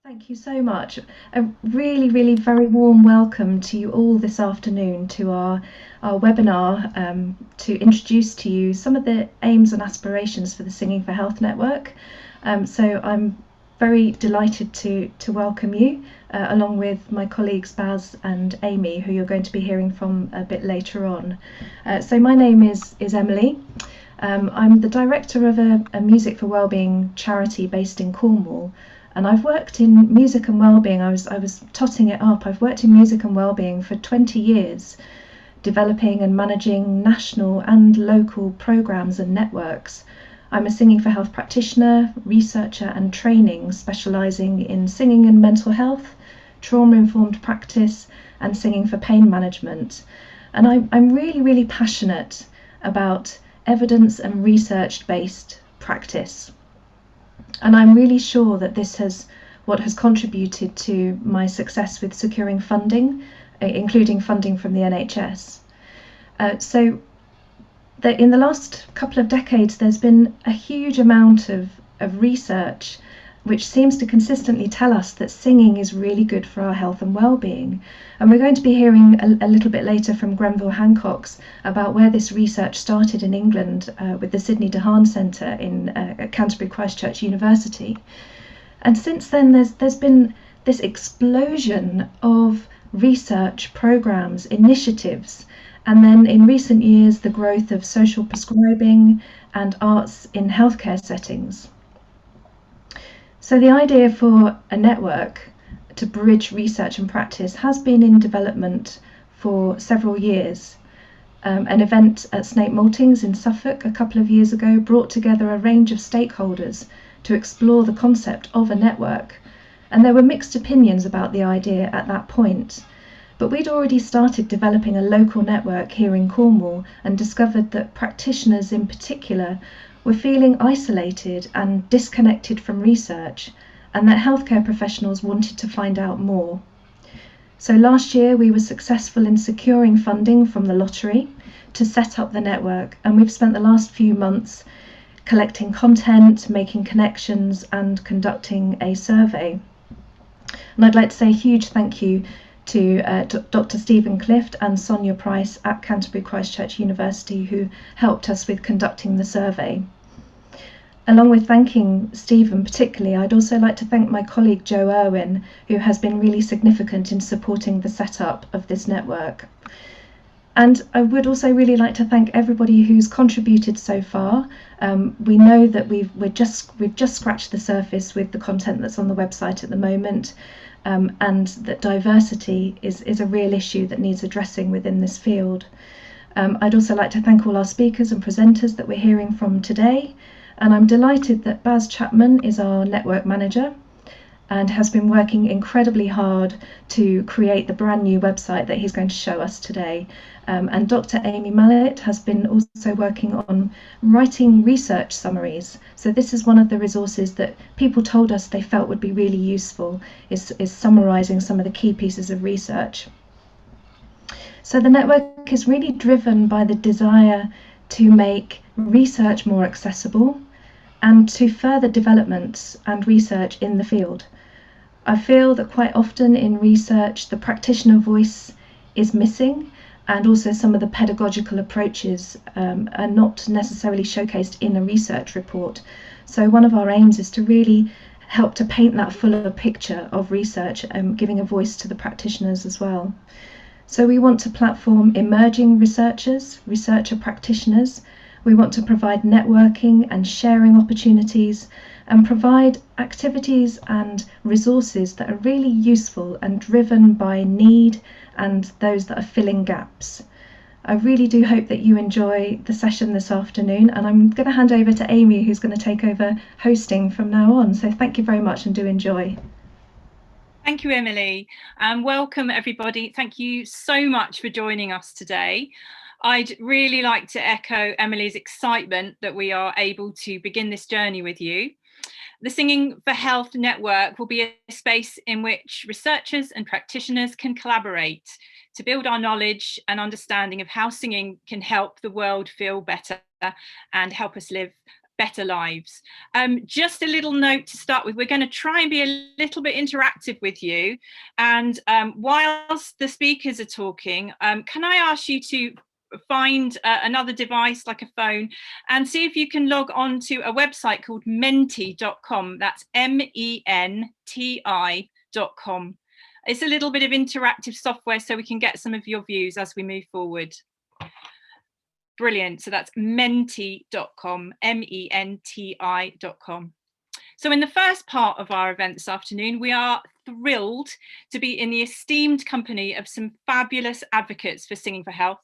Thank you so much. A really, really very warm welcome to you all this afternoon to our webinar to introduce to you some of the aims and aspirations for the Singing for Health Network. So I'm very delighted to welcome you along with my colleagues Baz and Amy, who you're going to be hearing from a bit later on. So my name is Emily. I'm the director of a Music for Wellbeing charity based in Cornwall. And I've worked in music and wellbeing. I was totting it up. I've worked in music and wellbeing for 20 years, developing and managing national and local programs and networks. I'm a Singing for Health practitioner, researcher and training, specializing in singing and mental health, trauma-informed practice and singing for pain management. And I'm really, really passionate about evidence and research-based practice. And I'm really sure that this has contributed to my success with securing funding, including funding from the NHS. So in the last couple of decades, there's been a huge amount of research which seems to consistently tell us that singing is really good for our health and well-being. And we're going to be hearing a little bit later from Grenville Hancock's about where this research started in England with the Sydney DeHaan Centre at Canterbury Christ Church University. And since then, there's been this explosion of research programs, initiatives, and then in recent years, the growth of social prescribing and arts in healthcare settings. So the idea for a network to bridge research and practice has been in development for several years. An event at Snape Maltings in Suffolk a couple of years ago brought together a range of stakeholders to explore the concept of a network. And there were mixed opinions about the idea at that point. But we'd already started developing a local network here in Cornwall and discovered that practitioners in particular were feeling isolated and disconnected from research, and that healthcare professionals wanted to find out more. So last year we were successful in securing funding from the lottery to set up the network, and we've spent the last few months collecting content, making connections and conducting a survey. And I'd like to say a huge thank you to Dr. Stephen Clift and Sonia Price at Canterbury Christ Church University, who helped us with conducting the survey. Along with thanking Stephen particularly, I'd also like to thank my colleague Jo Irwin, who has been really significant in supporting the setup of this network. And I would also really like to thank everybody who's contributed so far. We know that we've just scratched the surface with the content that's on the website at the moment, and that diversity is a real issue that needs addressing within this field. I'd also like to thank all our speakers and presenters that we're hearing from today. And I'm delighted that Baz Chapman is our network manager and has been working incredibly hard to create the brand new website that he's going to show us today. And Dr. Amy Mallet has been also working on writing research summaries. So this is one of the resources that people told us they felt would be really useful, is summarising some of the key pieces of research. So the network is really driven by the desire to make research more accessible and to further developments and research in the field. I feel that quite often in research the practitioner voice is missing, and also some of the pedagogical approaches are not necessarily showcased in a research report. So one of our aims is to really help to paint that fuller picture of research, giving a voice to the practitioners as well. So we want to platform emerging researchers, researcher practitioners. We want to provide networking and sharing opportunities and provide activities and resources that are really useful and driven by need and those that are filling gaps. I really do hope that you enjoy the session this afternoon, and I'm going to hand over to Amy, who's going to take over hosting from now on. So thank you very much and do enjoy. Thank you, Emily, and welcome everybody. Thank you so much for joining us today. I'd really like to echo Emily's excitement that we are able to begin this journey with you. The Singing for Health Network will be a space in which researchers and practitioners can collaborate to build our knowledge and understanding of how singing can help the world feel better and help us live better lives. Just a little note to start with, we're going to try and be a little bit interactive with you, and whilst the speakers are talking, can I ask you to find another device like a phone and see if you can log on to a website called menti.com. That's MENTI.com. It's a little bit of interactive software so we can get some of your views as we move forward. Brilliant. So that's menti.com, MENTI.com. So in the first part of our event this afternoon, we are thrilled to be in the esteemed company of some fabulous advocates for Singing for Health,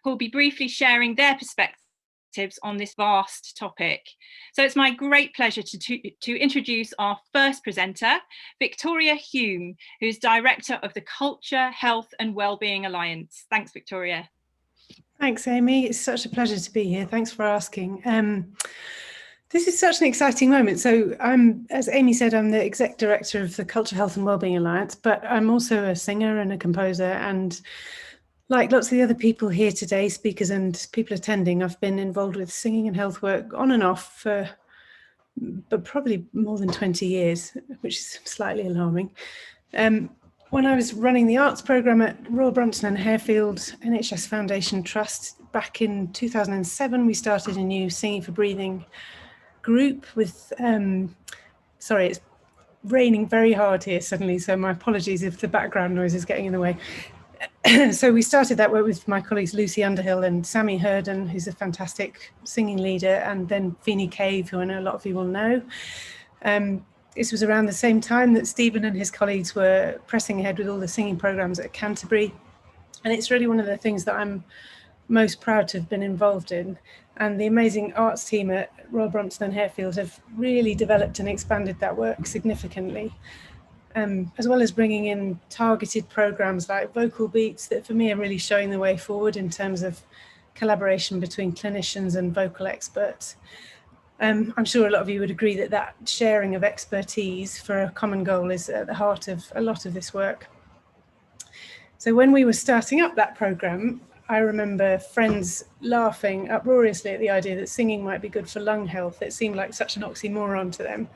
who will be briefly sharing their perspectives on this vast topic. So it's my great pleasure to introduce our first presenter, Victoria Hume, who's Director of the Culture, Health and Wellbeing Alliance. Thanks, Victoria. Thanks, Amy. It's such a pleasure to be here. Thanks for asking. This is such an exciting moment. So as Amy said, I'm the Exec Director of the Culture, Health and Wellbeing Alliance, but I'm also a singer and a composer. And like lots of the other people here today, speakers and people attending, I've been involved with singing and health work on and off for but probably more than 20 years, which is slightly alarming. When I was running the arts programme at Royal Brompton and Harefield NHS Foundation Trust back in 2007, we started a new Singing for Breathing group with, sorry, it's raining very hard here suddenly, so my apologies if the background noise is getting in the way. So we started that work with my colleagues Lucy Underhill and Sammy Herden, who's a fantastic singing leader, and then Feeney Cave, who I know a lot of you will know. This was around the same time that Stephen and his colleagues were pressing ahead with all the singing programmes at Canterbury. And it's really one of the things that I'm most proud to have been involved in. And the amazing arts team at Royal Brompton and Harefield have really developed and expanded that work significantly, as well as bringing in targeted programmes like Vocal Beats that for me are really showing the way forward in terms of collaboration between clinicians and vocal experts. I'm sure a lot of you would agree that that sharing of expertise for a common goal is at the heart of a lot of this work. So when we were starting up that programme, I remember friends laughing uproariously at the idea that singing might be good for lung health. It seemed like such an oxymoron to them.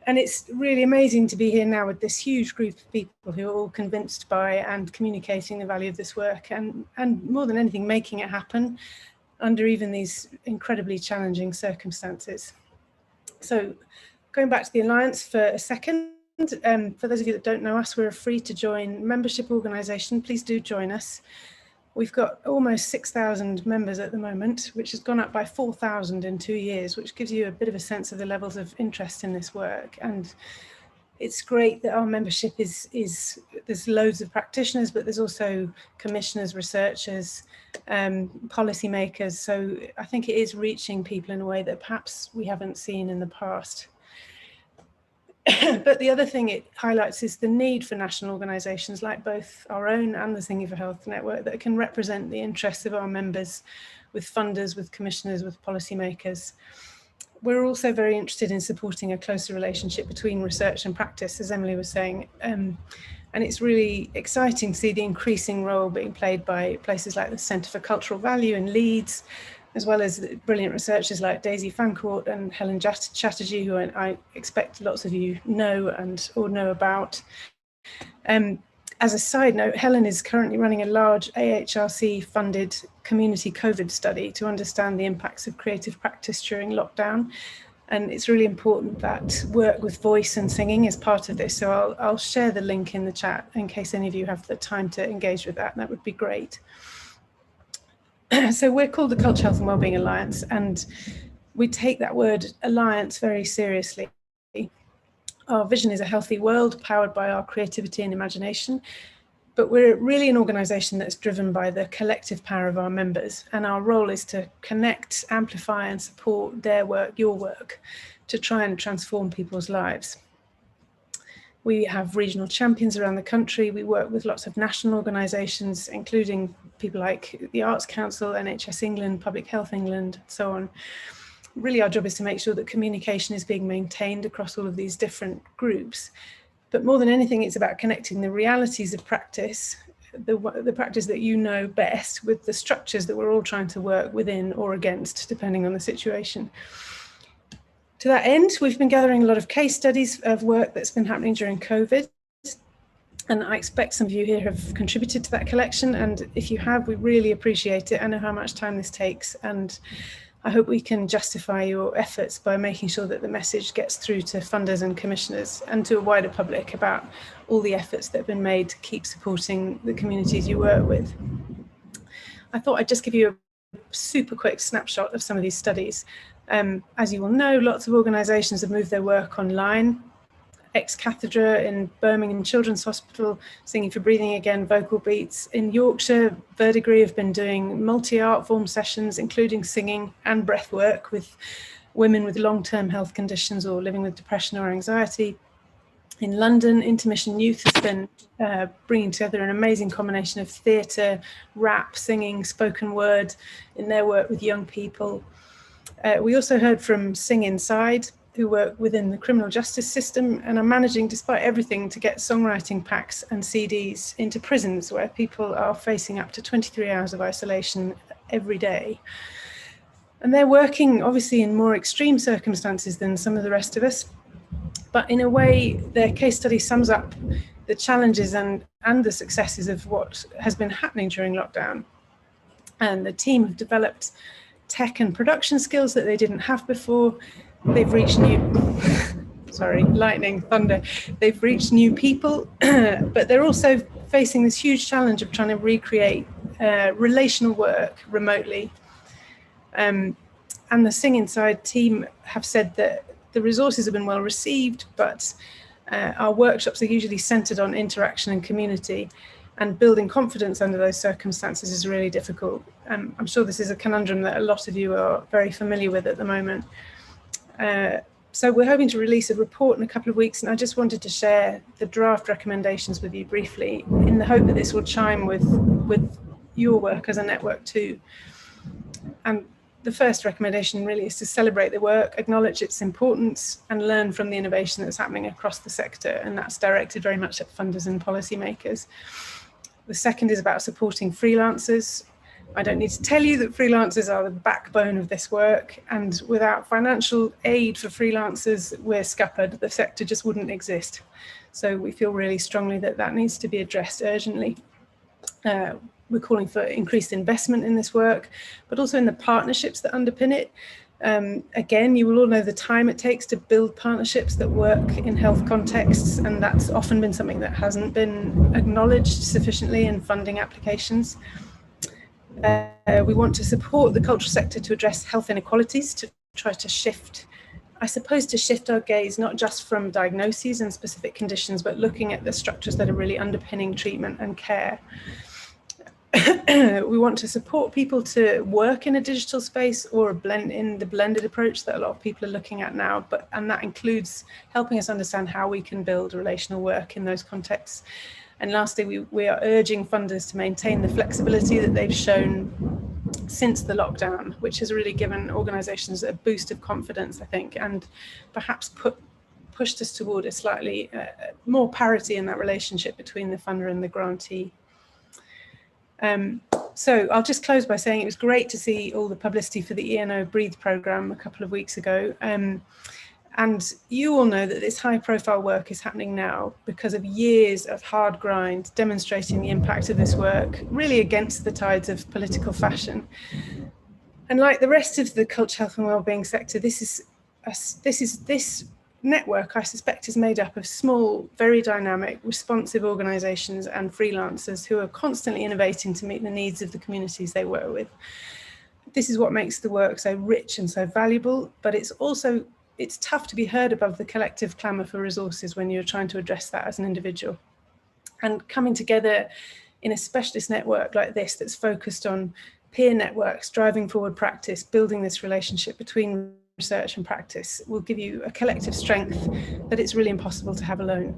And it's really amazing to be here now with this huge group of people who are all convinced by and communicating the value of this work and more than anything, making it happen under even these incredibly challenging circumstances. So going back to the Alliance for a second, for those of you that don't know us, we're a free to join membership organisation. Please do join us. We've got almost 6,000 members at the moment, which has gone up by 4,000 in 2 years, which gives you a bit of a sense of the levels of interest in this work. And it's great that our membership is there's loads of practitioners, but there's also commissioners, researchers, policymakers. So I think it is reaching people in a way that perhaps we haven't seen in the past. But the other thing it highlights is the need for national organisations like both our own and the Singing for Health network that can represent the interests of our members with funders, with commissioners, with policymakers. We're also very interested in supporting a closer relationship between research and practice, as Emily was saying. And it's really exciting to see the increasing role being played by places like the Centre for Cultural Value in Leeds, as well as brilliant researchers like Daisy Fancourt and Helen Chatterjee, who I expect lots of you know or know about. As a side note, Helen is currently running a large AHRC-funded community COVID study to understand the impacts of creative practice during lockdown. And it's really important that work with voice and singing is part of this. So I'll share the link in the chat in case any of you have the time to engage with that. That would be great. So we're called the Culture, Health and Wellbeing Alliance, and we take that word alliance very seriously. Our vision is a healthy world powered by our creativity and imagination, but we're really an organisation that's driven by the collective power of our members, and our role is to connect, amplify and support their work, your work, to try and transform people's lives. We have regional champions around the country. We work with lots of national organisations, including people like the Arts Council, NHS England, Public Health England, and so on. Really, our job is to make sure that communication is being maintained across all of these different groups. But more than anything, it's about connecting the realities of practice, the practice that you know best, with the structures that we're all trying to work within or against, depending on the situation. To that end, we've been gathering a lot of case studies of work that's been happening during COVID. And I expect some of you here have contributed to that collection. And if you have, we really appreciate it. I know how much time this takes. And I hope we can justify your efforts by making sure that the message gets through to funders and commissioners and to a wider public about all the efforts that have been made to keep supporting the communities you work with. I thought I'd just give you a super quick snapshot of some of these studies. As you will know, lots of organisations have moved their work online. Ex-cathedra in Birmingham Children's Hospital, Singing for Breathing Again, Vocal Beats. In Yorkshire, Verdigris have been doing multi-art form sessions, including singing and breath work with women with long-term health conditions or living with depression or anxiety. In London, Intermission Youth has been bringing together an amazing combination of theatre, rap, singing, spoken word in their work with young people. We also heard from Sing Inside, who work within the criminal justice system and are managing, despite everything, to get songwriting packs and CDs into prisons where people are facing up to 23 hours of isolation every day. And they're working obviously in more extreme circumstances than some of the rest of us, but in a way their case study sums up the challenges and the successes of what has been happening during lockdown. And the team have developed tech and production skills that they didn't have before. They've reached lightning, thunder. They've reached new people, but they're also facing this huge challenge of trying to recreate relational work remotely. And the Sing Inside team have said that the resources have been well received, but our workshops are usually centered on interaction and community, and building confidence under those circumstances is really difficult. I'm sure this is a conundrum that a lot of you are very familiar with at the moment. So we're hoping to release a report in a couple of weeks, and I just wanted to share the draft recommendations with you briefly in the hope that this will chime with your work as a network too. And the first recommendation really is to celebrate the work, acknowledge its importance, and learn from the innovation that's happening across the sector, and that's directed very much at funders and policymakers. The second is about supporting freelancers. I don't need to tell you that freelancers are the backbone of this work, and without financial aid for freelancers, we're scuppered. The sector just wouldn't exist. So we feel really strongly that that needs to be addressed urgently. We're calling for increased investment in this work, but also in the partnerships that underpin it. Again, you will all know the time it takes to build partnerships that work in health contexts, and that's often been something that hasn't been acknowledged sufficiently in funding applications. We want to support the cultural sector to address health inequalities, to try to shift, I suppose, to shift our gaze, not just from diagnoses and specific conditions, but looking at the structures that are really underpinning treatment and care. We want to support people to work in a digital space or in the blended approach that a lot of people are looking at now, and that includes helping us understand how we can build relational work in those contexts. And lastly, we are urging funders to maintain the flexibility that they've shown since the lockdown, which has really given organisations a boost of confidence, I think, and perhaps pushed us toward a slightly more parity in that relationship between the funder and the grantee. So I'll just close by saying it was great to see all the publicity for the ENO Breathe programme a couple of weeks ago. And you all know that this high profile work is happening now because of years of hard grind, demonstrating the impact of this work, really against the tides of political fashion. And like the rest of the culture, health and wellbeing sector, this network, I suspect, is made up of small, very dynamic, responsive organisations and freelancers who are constantly innovating to meet the needs of the communities they work with. This is what makes the work so rich and so valuable, but it's tough to be heard above the collective clamour for resources when you're trying to address that as an individual. And coming together in a specialist network like this that's focused on peer networks, driving forward practice, building this relationship between research and practice will give you a collective strength that it's really impossible to have alone.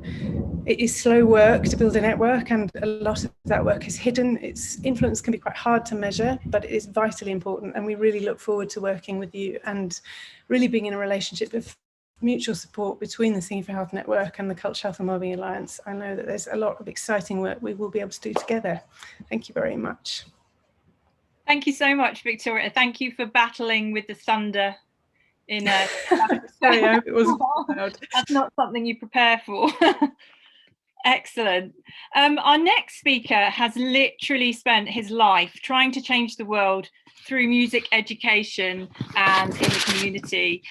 It is slow work to build a network, and a lot of that work is hidden. Its influence can be quite hard to measure, but it is vitally important, and we really look forward to working with you and really being in a relationship of mutual support between the Singing for Health Network and the Culture, Health and Wellbeing Alliance. I know that there's a lot of exciting work we will be able to do together. Thank you very much. Thank you so much, Victoria. Thank you for battling with the thunder in a Sorry, I hope it wasn't loud. That's not something you prepare for. Excellent. Our next speaker has literally spent his life trying to change the world through music education and in the community.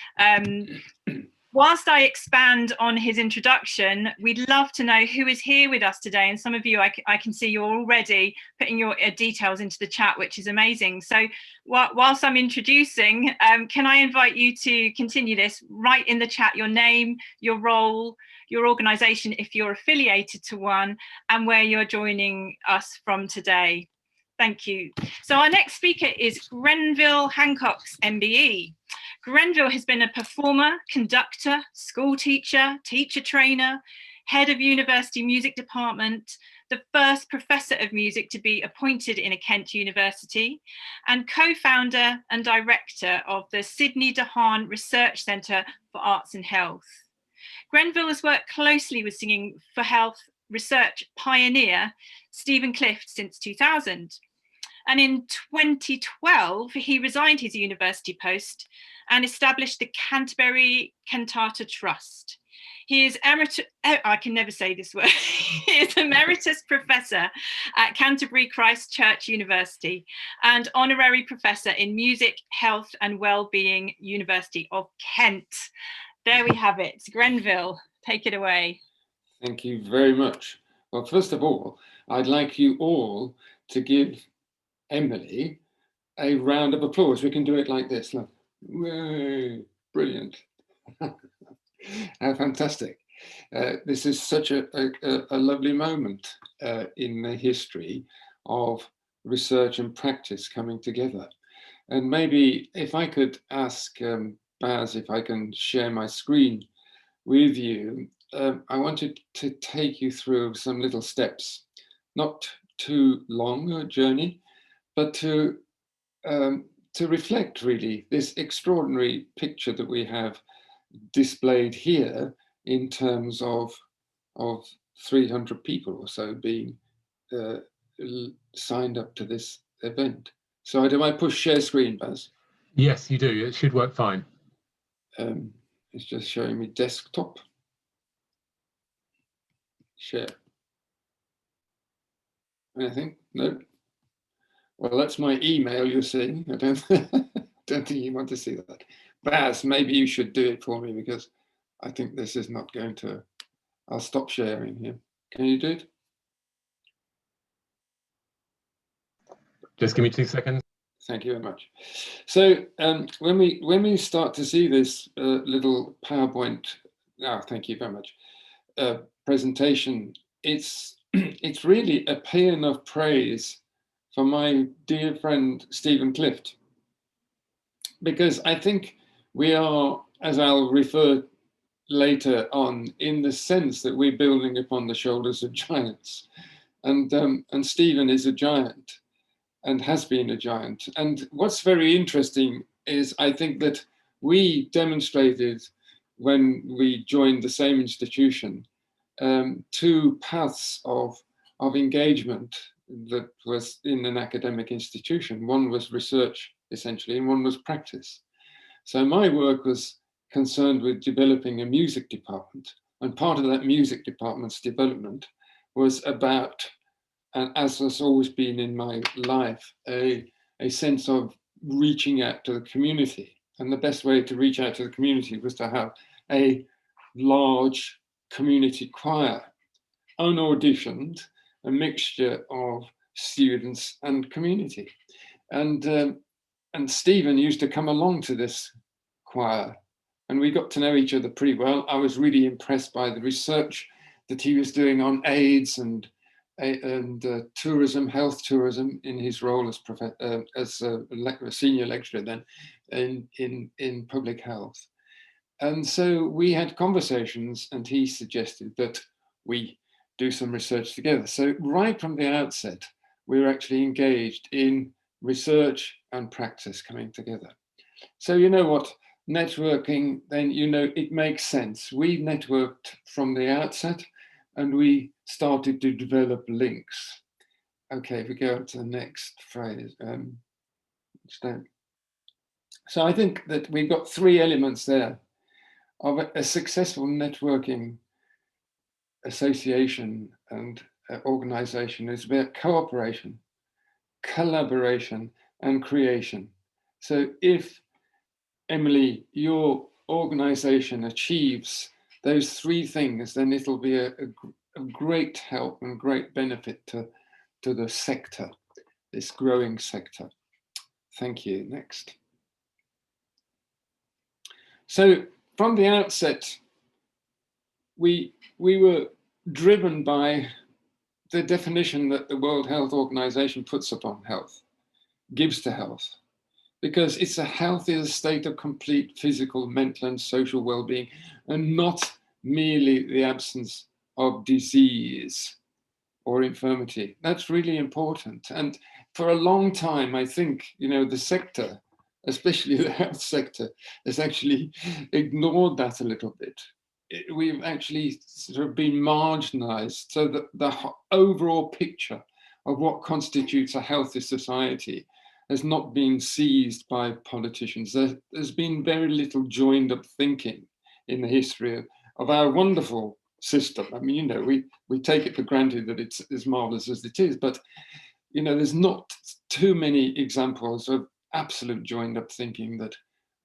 Whilst I expand on his introduction, we'd love to know who is here with us today. And some of you, I can see you're already putting your details into the chat, which is amazing. So whilst I'm introducing, can I invite you to continue this? Write in the chat your name, your role, your organisation, if you're affiliated to one, and where you're joining us from today. Thank you. So our next speaker is Grenville Hancock's MBE. Grenville has been a performer, conductor, school teacher, teacher trainer, head of university music department, the first professor of music to be appointed in a Kent university, and co-founder and director of the Sydney DeHaan Research Centre for Arts and Health. Grenville has worked closely with Singing for Health research pioneer Stephen Clift since 2000. And in 2012, he resigned his university post and established the Canterbury Cantata Trust. He is I can never say this word. He is emeritus professor at Canterbury Christ Church University and honorary professor in music, health and wellbeing, University of Kent. There we have it. Grenville, take it away. Thank you very much. Well, first of all, I'd like you all to give Emily a round of applause. We can do it like this. Look. Way, brilliant. How fantastic. This is such a lovely moment in the history of research and practice coming together. And maybe if I could ask Baz if I can share my screen with you, I wanted to take you through some little steps, not too long a journey, but to reflect really this extraordinary picture that we have displayed here in terms of 300 people or so being signed up to this event. So do I push share screen, Baz? Yes, you do. It should work fine. It's just showing me desktop. Share. Anything? No. Well, that's my email you're seeing. I don't think you want to see that. Baz, maybe you should do it for me because I think this is not going to. I'll stop sharing here. Can you do it? Just give me 2 seconds. Thank you very much. So when we start to see this little PowerPoint, thank you very much, presentation, it's really a paean of praise for my dear friend Stephen Clift, because I think we are, as I'll refer later on, in the sense that we're building upon the shoulders of giants, and Stephen is a giant and has been a giant. And what's very interesting is I think that we demonstrated when we joined the same institution 2 paths of engagement that was in an academic institution. One was research, essentially, and one was practice. So my work was concerned with developing a music department, and part of that music department's development was about, and as has always been in my life, a sense of reaching out to the community. And the best way to reach out to the community was to have a large community choir, unauditioned, a mixture of students and community. And Stephen used to come along to this choir, and we got to know each other pretty well. I was really impressed by the research that he was doing on AIDS and tourism, health tourism, in his role as a senior lecturer then in public health. And so we had conversations, and he suggested that we do some research together. So right from the outset, we were actually engaged in research and practice coming together. So you know what, networking, then you know it makes sense. We networked from the outset, and we started to develop links. Okay, if we go to the next phrase, So I think that we've got three elements there of a successful networking association and organization. Is about cooperation, collaboration, and creation. So if, Emily, your organization achieves those three things, then it'll be a great help and great benefit to the sector, this growing sector. Thank you. Next. So from the outset, we were driven by the definition that the World Health Organization puts upon health, gives to health, because it's a healthier state of complete physical, mental, and social well-being, and not merely the absence of disease or infirmity. That's really important. And for a long time, I think, the sector, especially the health sector, has actually ignored that a little bit. We've actually sort of been marginalized, so that the overall picture of what constitutes a healthy society has not been seized by politicians. There's been very little joined up thinking in the history of our wonderful system. I mean, we take it for granted that it's as marvelous as it is, but there's not too many examples of absolute joined up thinking that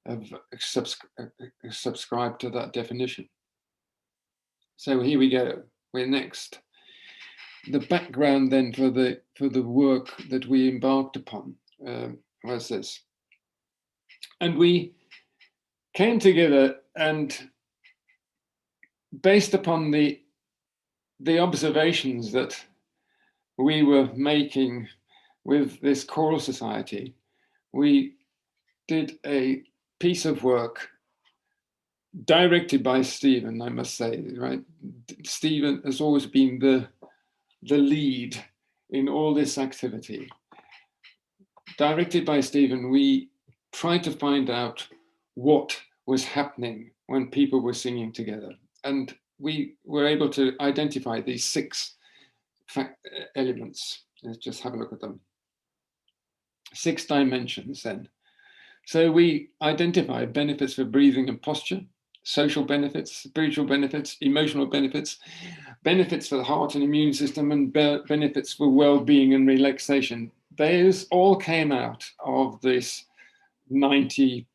have subscribed to that definition. So here we go. We're next. The background then for the work that we embarked upon was this, and we came together, and based upon the observations that we were making with this choral society, we did a piece of work directed by Stephen, I must say, right? Stephen has always been the lead in all this activity. Directed by Stephen, we tried to find out what was happening when people were singing together. And we were able to identify these 6 elements. Let's just have a look at them. 6 dimensions then. So we identified benefits for breathing and posture, social benefits, spiritual benefits, emotional benefits, benefits for the heart and immune system, and benefits for well-being and relaxation. Those all came out of this 90+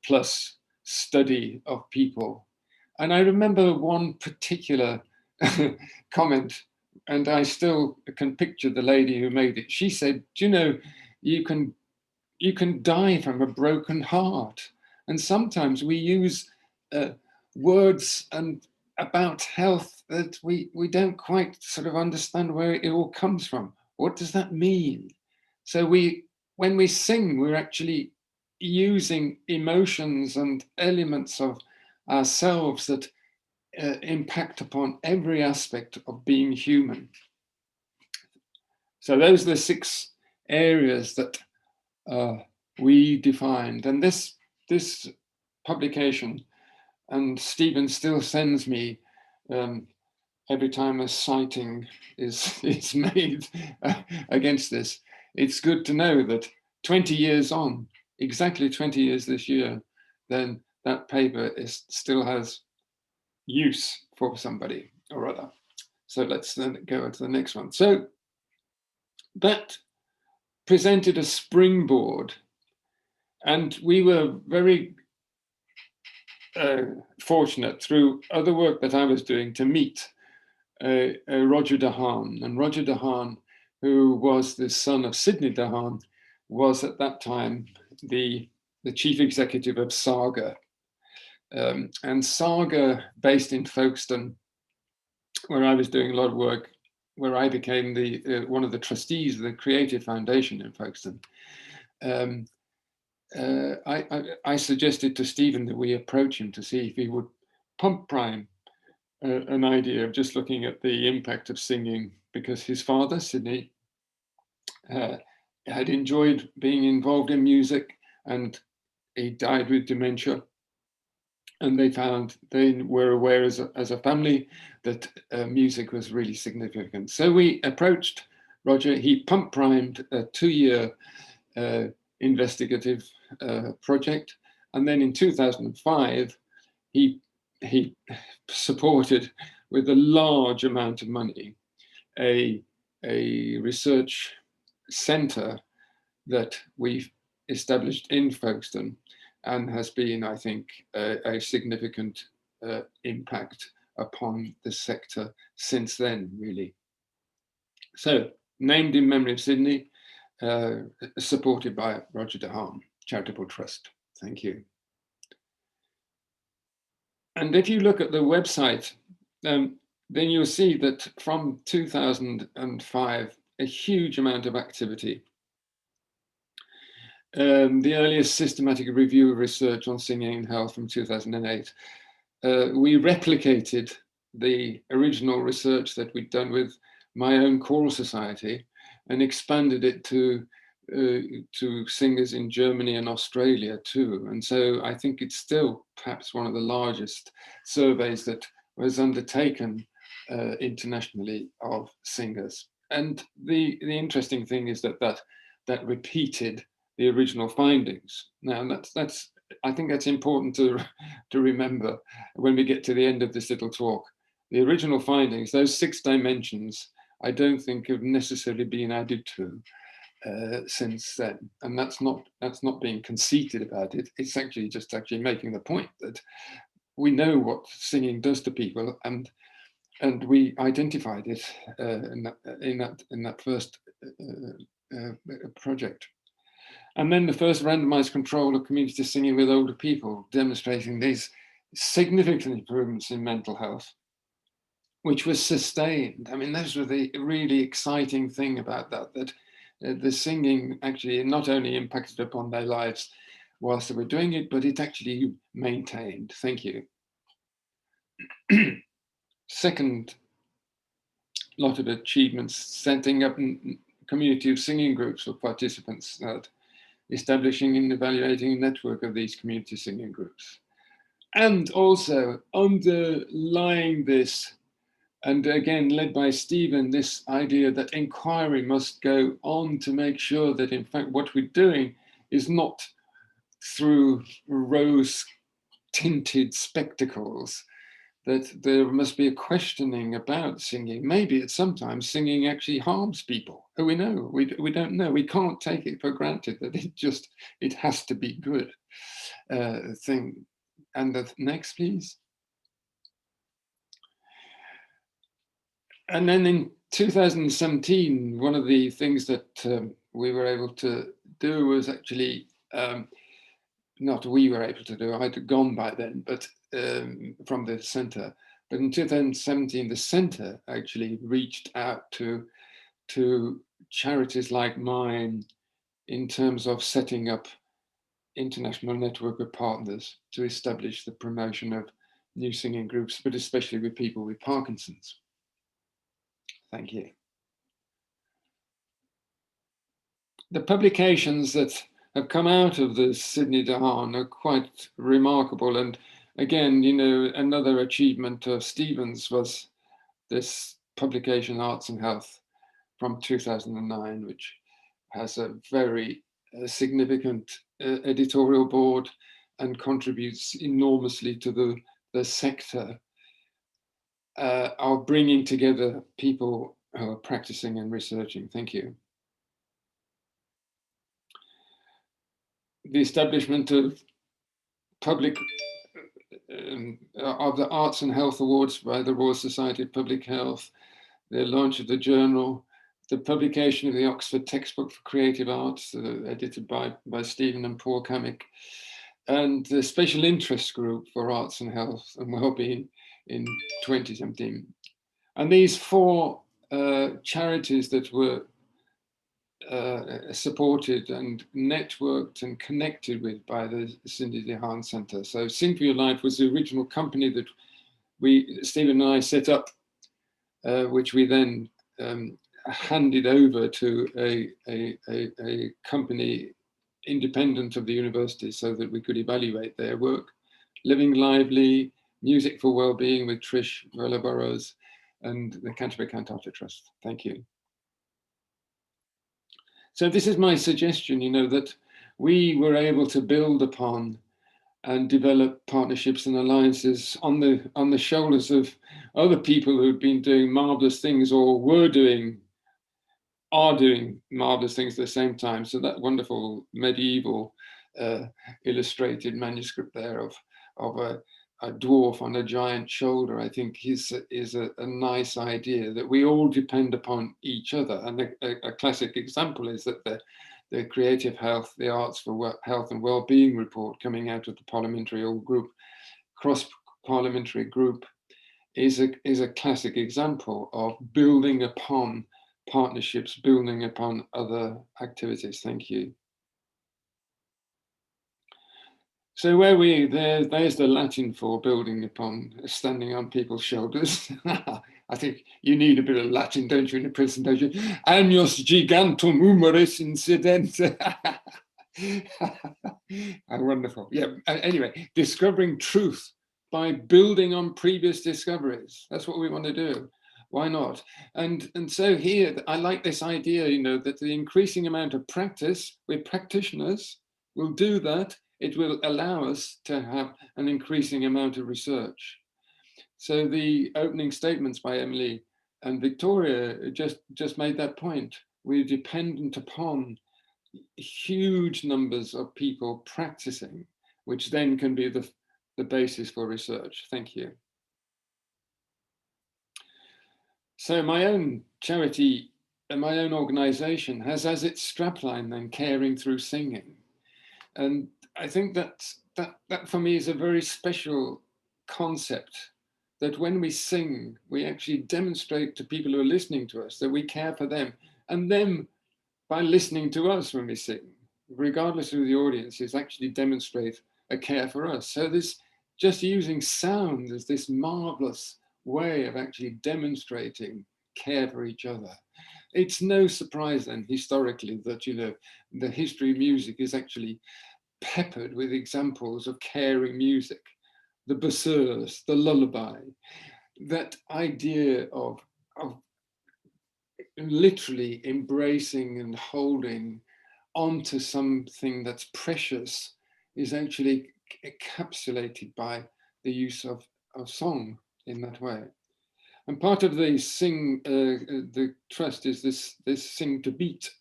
study of people. And I remember one particular comment, and I still can picture the lady who made it. She said, you can die from a broken heart. And sometimes we use words and about health that we don't quite sort of understand where it all comes from. What does that mean? So when we sing, we're actually using emotions and elements of ourselves that impact upon every aspect of being human. So those are the 6 areas that we defined. And this publication, and Stephen still sends me every time a citing is made against this. It's good to know that 20 years on, exactly 20 years this year, then that paper still has use for somebody or other. So let's then go on to the next one. So that presented a springboard, and we were very fortunate through other work that I was doing to meet Roger de Haan. And Roger de Haan, who was the son of Sidney de Haan, was at that time the chief executive of Saga. And Saga, based in Folkestone, where I was doing a lot of work, where I became one of the trustees of the Creative Foundation in Folkestone. I suggested to Stephen that we approach him to see if he would pump prime an idea of just looking at the impact of singing, because his father, Sidney, had enjoyed being involved in music, and he died with dementia. And they were aware as a family that music was really significant. So we approached Roger. He pump primed a 2-year investigative project, And then in 2005, he supported with a large amount of money a research centre that we've established in Folkestone, and has been, I think, a significant impact upon the sector since then, really. So, named in memory of Sydney, supported by Roger de Haan Charitable Trust. Thank you. And if you look at the website, then you'll see that from 2005, a huge amount of activity. The earliest systematic review of research on singing and health from 2008. We replicated the original research that we'd done with my own choral society and expanded it to singers in Germany and Australia too. And so I think it's still perhaps one of the largest surveys that was undertaken internationally of singers. And the interesting thing is that repeated the original findings. Now that's I think that's important to remember when we get to the end of this little talk. The original findings, those 6 dimensions, I don't think have necessarily been added to since then, and that's not being conceited about it. It's actually just making the point that we know what singing does to people, and we identified it in that first project. And then the first randomized control of community singing with older people, demonstrating these significant improvements in mental health, which was sustained. I mean, those were the really exciting thing about that the singing actually not only impacted upon their lives whilst they were doing it, but it actually maintained. Thank you. Second lot of achievements, setting up a community of singing groups for participants, establishing and evaluating a network of these community singing groups. And also underlying this, and again led by Stephen, this idea that inquiry must go on to make sure that in fact what we're doing is not through rose-tinted spectacles, that there must be a questioning about singing. Maybe at sometimes singing actually harms people. Who we know, we don't know. We can't take it for granted that it has to be good thing. And the next, please. And then in 2017, one of the things that we were able to do was actually, not we were able to do, I'd gone by then, but from the centre. But in 2017, the centre actually reached out to charities like mine in terms of setting up international network of partners to establish the promotion of new singing groups, but especially with people with Parkinson's. Thank you. The publications that have come out of the Sydney de Haan are quite remarkable. And again, you know, another achievement of Stephen's was this publication, Arts and Health, from 2009, which has a very significant editorial board and contributes enormously to the sector of bringing together people who are practicing and researching. Thank you. The establishment of public of the Arts and Health Awards by the Royal Society of Public Health, the launch of the journal, the publication of the Oxford Textbook for Creative Arts, edited by Stephen and Paul Kamick, and the Special Interest Group for Arts and Health and Wellbeing in 2017. And these 4 charities that were supported and networked and connected with by the Sydney de Haan Centre. So Sing for Your Life was the original company that Stephen and I set up, which we then handed over to a company independent of the university so that we could evaluate their work. Living Lively, Music for Wellbeing with Trish Vella Burrows, and the Canterbury Cantata Trust. Thank you. So this is my suggestion, you know, that we were able to build upon and develop partnerships and alliances on the shoulders of other people who've been doing marvelous things or are doing marvelous things at the same time. So that wonderful medieval illustrated manuscript there of a dwarf on a giant shoulder, I think is a nice idea that we all depend upon each other. And a classic example is that the Creative Health, the Arts for Health and Wellbeing report coming out of the parliamentary group, cross-parliamentary group, is a classic example of building upon partnerships, building upon other activities. Thank you. So there's the Latin for building upon, standing on people's shoulders. I think you need a bit of Latin, don't you, in a presentation? Agnos gigantum humoris incident. Wonderful. Yeah. Anyway, discovering truth by building on previous discoveries. That's what we want to do. Why not? And so here, I like this idea, you know, that the increasing amount of practice, we're practitioners, will do that. It will allow us to have an increasing amount of research. So the opening statements by Emily and Victoria just made that point. We're dependent upon huge numbers of people practicing, which then can be the basis for research. Thank you. So my own charity and my own organization has as its strapline then caring through singing. And I think that for me is a very special concept, that when we sing, we actually demonstrate to people who are listening to us that we care for them, and them by listening to us when we sing, regardless of the audience, is actually demonstrate a care for us. So this, just using sound as this marvelous way of actually demonstrating care for each other. It's no surprise then historically that, you know, the history of music is actually peppered with examples of caring music, the berceuse, the lullaby, that idea of literally embracing and holding onto something that's precious is actually encapsulated by the use of song in that way. And part of the the trust is this sing to beat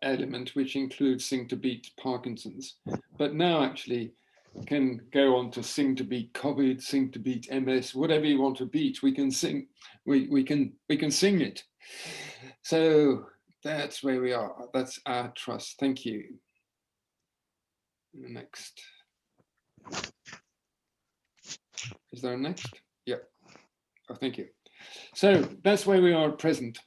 element, which includes sing to beat Parkinson's, but now actually can go on to sing to beat COVID, sing to beat MS, whatever you want to beat, we can sing. We can sing it. So that's where we are. That's our trust. Thank you. Next. Is there a next? Yeah. Oh, thank you. So that's where we are at present,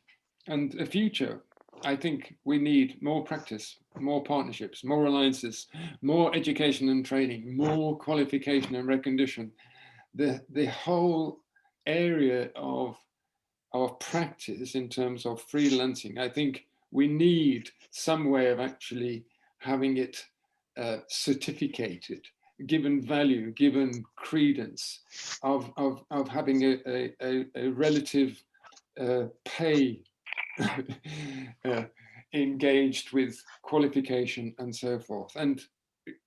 and the future. I think we need more practice, more partnerships, more alliances, more education and training, more qualification and recognition. The whole area of practice in terms of freelancing, I think we need some way of actually having it certificated, given value, given credence, of having a relative pay engaged with qualification and so forth. And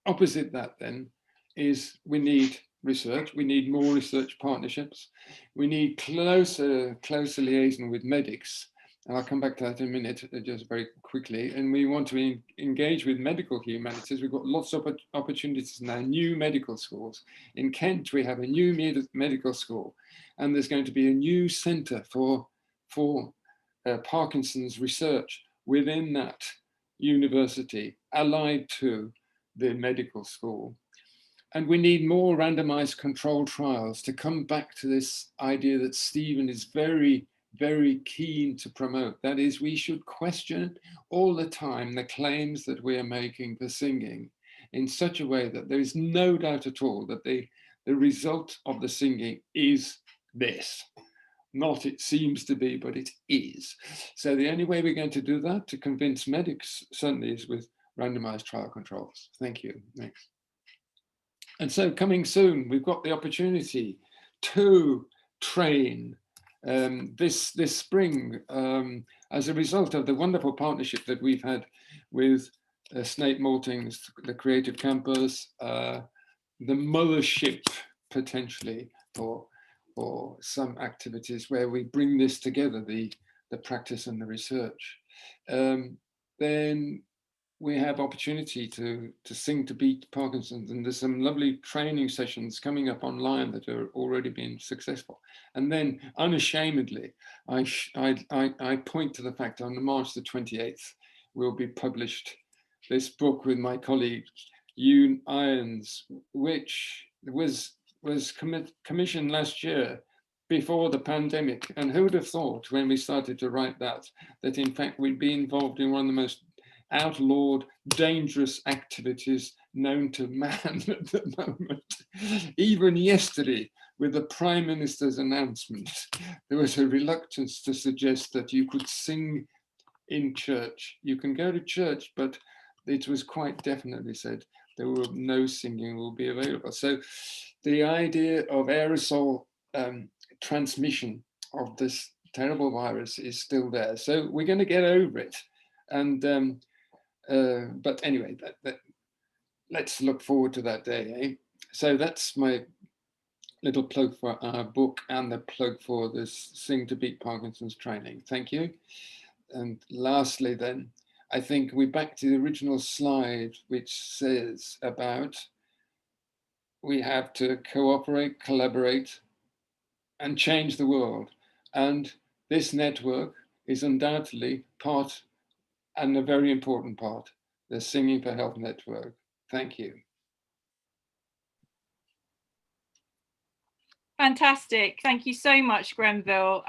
opposite that then is we need research, we need more research partnerships, we need closer liaison with medics. And I'll come back to that in a minute, just very quickly. And we want to engage with medical humanities. We've got lots of opportunities now, new medical schools. In Kent, we have a new medical school, and there's going to be a new centre for Parkinson's research within that university, allied to the medical school. And we need more randomized controlled trials to come back to this idea that Stephen is very, very keen to promote. That is, we should question all the time the claims that we are making for singing in such a way that there is no doubt at all that the result of the singing is this. Not it seems to be, but it is. So the only way we're going to do that, to convince medics, certainly, is with randomized trial controls. Thank you. Next. And so coming soon, we've got the opportunity to train this spring as a result of the wonderful partnership that we've had with Snape Maltings, the Creative Campus, the mothership potentially for some activities where we bring this together, the practice and the research. Then we have opportunity to sing to beat Parkinson's, and there's some lovely training sessions coming up online that are already being successful. And then unashamedly, I point to the fact on March the 28th, will be published this book with my colleague, Yoon Irons, which was commissioned last year before the pandemic. And who would have thought when we started to write that in fact we'd be involved in one of the most outlawed, dangerous activities known to man at the moment. Even yesterday, with the Prime Minister's announcement, there was a reluctance to suggest that you could sing in church. You can go to church, but it was quite definitely said there will no singing will be available. So the idea of aerosol transmission of this terrible virus is still there. So we're going to get over it. And but anyway, let's look forward to that day, eh? So that's my little plug for our book and the plug for this Sing to Beat Parkinson's training. Thank you. And lastly then, I think we're back to the original slide, which says about we have to cooperate, collaborate, and change the world. And this network is undoubtedly part, and a very important part, the Singing for Health Network. Thank you. Fantastic. Thank you so much, Grenville.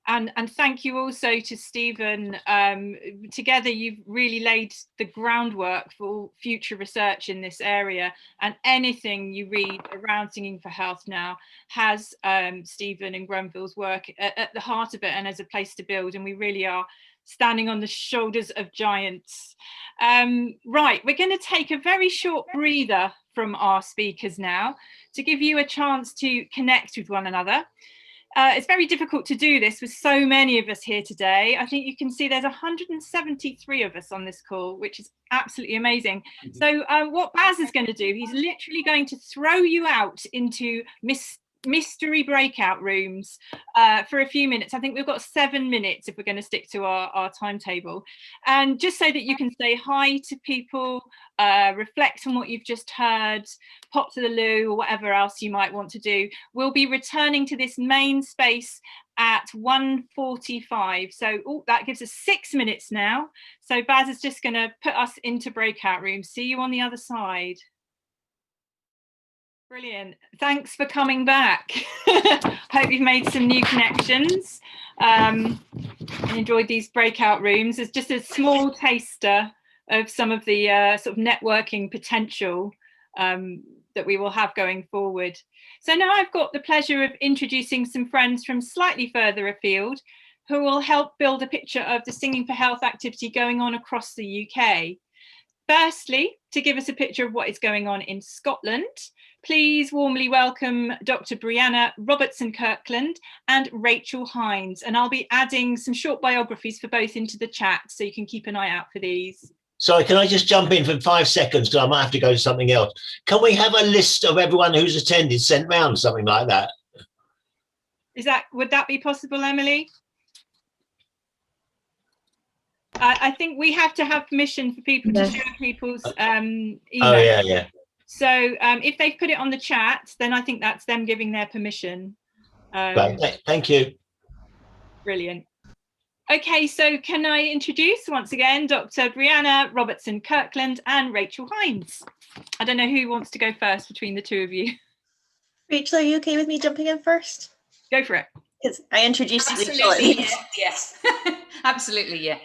And thank you also to Stephen. Together, you've really laid the groundwork for future research in this area. And anything you read around Singing for Health now has Stephen and Grenville's work at the heart of it and as a place to build. And we really are standing on the shoulders of giants. Right, we're going to take a very short breather from our speakers now to give you a chance to connect with one another. It's very difficult to do this with so many of us here today. I think you can see there's 173 of us on this call, which is absolutely amazing. So what Baz is going to do, he's literally going to throw you out into mystery breakout rooms for a few minutes. I think we've got 7 minutes if we're going to stick to our timetable, and just so that you can say hi to people, reflect on what you've just heard, pop to the loo or whatever else you might want to do. We'll be returning to this main space at 1:45, so that gives us 6 minutes now. So Baz is just going to put us into breakout rooms. See you on the other side. Brilliant. Thanks for coming back. Hope you've made some new connections and enjoyed these breakout rooms. It's just a small taster of some of the sort of networking potential that we will have going forward. So now I've got the pleasure of introducing some friends from slightly further afield who will help build a picture of the Singing for Health activity going on across the UK. Firstly, to give us a picture of what is going on in Scotland, please warmly welcome Dr. Brianna Robertson-Kirkland and Rachel Hines. And I'll be adding some short biographies for both into the chat, so you can keep an eye out for these. Sorry, can I just jump in for 5 seconds, because I might have to go to something else. Can we have a list of everyone who's attended sent round, something like that? Would that be possible, Emily? I think we have to have permission for people to share people's email. Oh, yeah. So if they put it on the chat, then I think that's them giving their permission. Right, thank you. Brilliant. Okay, so can I introduce once again Dr. Brianna Robertson-Kirkland and Rachel Hines. I don't know who wants to go first between the two of you. Rachel, are you okay with me jumping in first? Go for it. Because I introduced Absolutely, yes. Absolutely, yeah.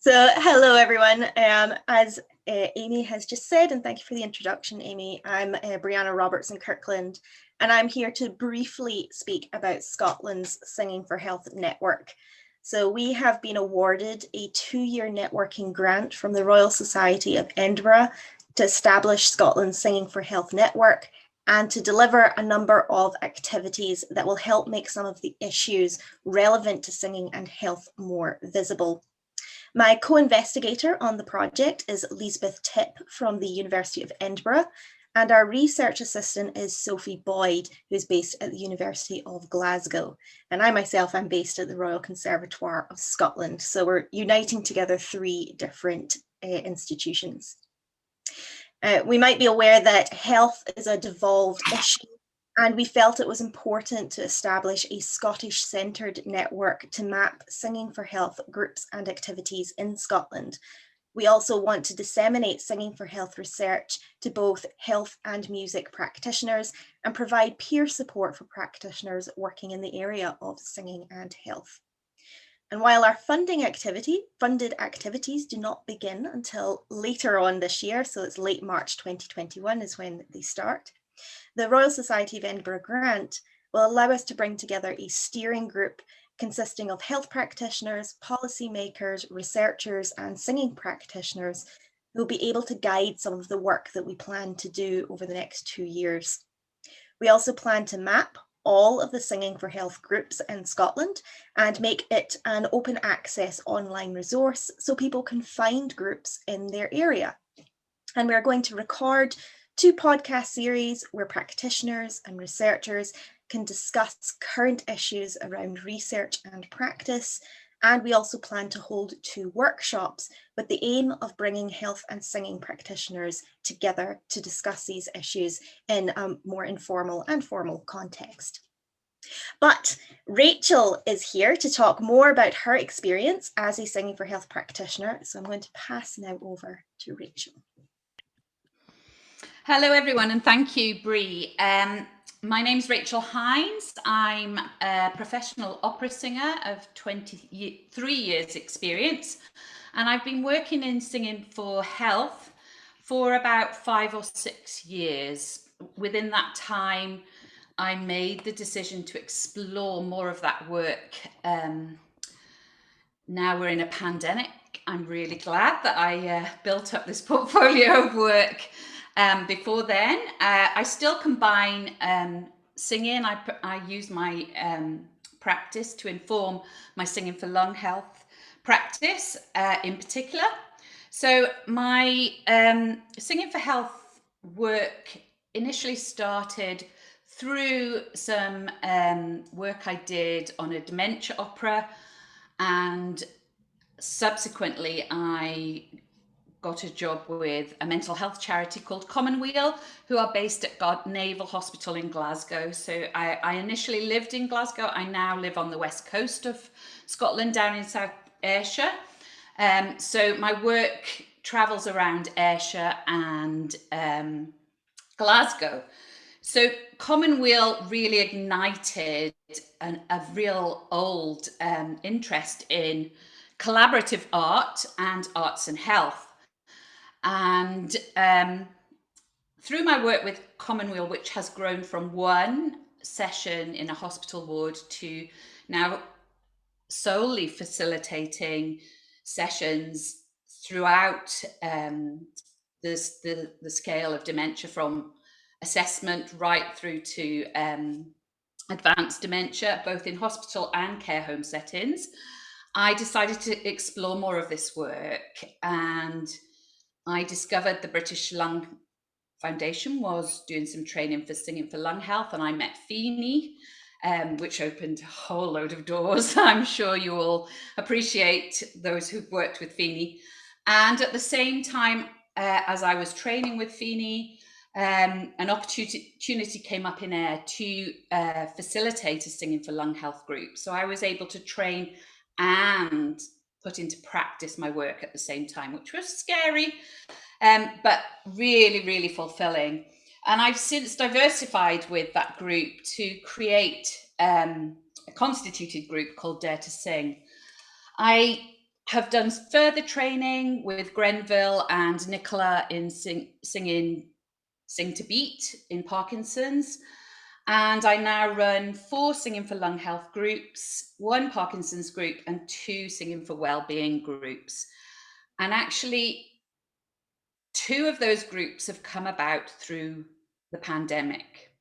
So hello everyone. As Amy has just said, and thank you for the introduction, Amy, I'm Brianna Robertson-Kirkland, and I'm here to briefly speak about Scotland's Singing for Health network. So we have been awarded a 2-year networking grant from the Royal Society of Edinburgh to establish Scotland's Singing for Health network and to deliver a number of activities that will help make some of the issues relevant to singing and health more visible. My co-investigator on the project is Lisbeth Tipp from the University of Edinburgh, and our research assistant is Sophie Boyd, who's based at the University of Glasgow. And I myself am based at the Royal Conservatoire of Scotland. So we're uniting together 3 different institutions. We might be aware that health is a devolved issue, and we felt it was important to establish a Scottish-centred network to map singing for health groups and activities in Scotland. We also want to disseminate singing for health research to both health and music practitioners and provide peer support for practitioners working in the area of singing and health. And while our funded activities do not begin until later on this year, so it's late March 2021 is when they start, the Royal Society of Edinburgh grant will allow us to bring together a steering group consisting of health practitioners, policymakers, researchers, and singing practitioners who will be able to guide some of the work that we plan to do over the next 2 years. We also plan to map all of the Singing for Health groups in Scotland and make it an open access online resource so people can find groups in their area. And we're going to record 2 podcast series where practitioners and researchers can discuss current issues around research and practice. And we also plan to hold 2 workshops with the aim of bringing health and singing practitioners together to discuss these issues in a more informal and formal context. But Rachel is here to talk more about her experience as a Singing for Health practitioner. So I'm going to pass now over to Rachel. Hello, everyone, and thank you, Bree. My name's Rachel Hines. I'm a professional opera singer of 23 years experience, and I've been working in Singing for Health for about 5 or 6 years. Within that time, I made the decision to explore more of that work. Now we're in a pandemic. I'm really glad that I built up this portfolio of work. Before then, I still combine singing. I use my practice to inform my Singing for Lung Health practice in particular. So my Singing for Health work initially started through some work I did on a dementia opera, and subsequently I got a job with a mental health charity called Commonweal, who are based at Naval Hospital in Glasgow. So I initially lived in Glasgow. I now live on the west coast of Scotland, down in South Ayrshire. So my work travels around Ayrshire and Glasgow. So Commonweal really ignited a real old interest in collaborative art and arts and health. And through my work with Commonweal, which has grown from 1 session in a hospital ward to now solely facilitating sessions throughout the scale of dementia, from assessment right through to advanced dementia, both in hospital and care home settings, I decided to explore more of this work, and I discovered the British Lung Foundation was doing some training for Singing for Lung Health, and I met Feeney, which opened a whole load of doors. I'm sure you all appreciate those who've worked with Feeney. And at the same time, as I was training with Feeney, an opportunity came up in Ayr to facilitate a Singing for Lung Health group. So I was able to train and put into practice my work at the same time, which was scary, but really, really fulfilling. And I've since diversified with that group to create a constituted group called Dare to Sing. I have done further training with Grenville and Nicola in singing Sing to Beat in Parkinson's. And I now run 4 Singing for Lung Health groups, 1 Parkinson's group, and 2 Singing for Wellbeing groups. And actually, 2 of those groups have come about through the pandemic.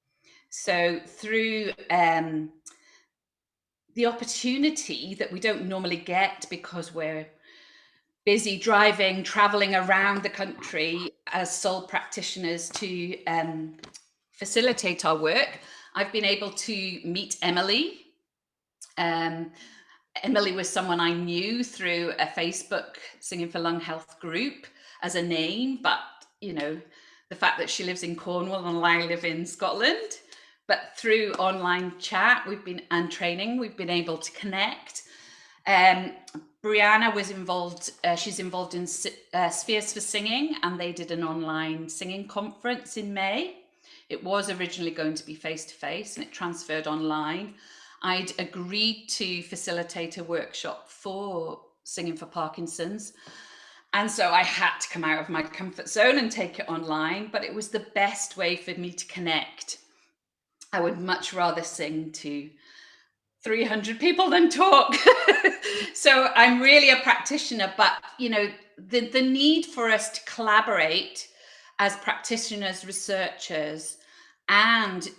So through the opportunity that we don't normally get because we're busy driving, traveling around the country as sole practitioners to facilitate our work, I've been able to meet Emily. Emily was someone I knew through a Facebook Singing for Lung Health group as a name, but you know, the fact that she lives in Cornwall and I live in Scotland, but through online chat and training, we've been able to connect. Brianna was involved, she's involved in Spheres for Singing, and they did an online singing conference in May. It was originally going to be face-to-face and it transferred online. I'd agreed to facilitate a workshop for Singing for Parkinson's. And so I had to come out of my comfort zone and take it online, but it was the best way for me to connect. I would much rather sing to 300 people than talk. So I'm really a practitioner, but you know, the need for us to collaborate as practitioners, researchers, and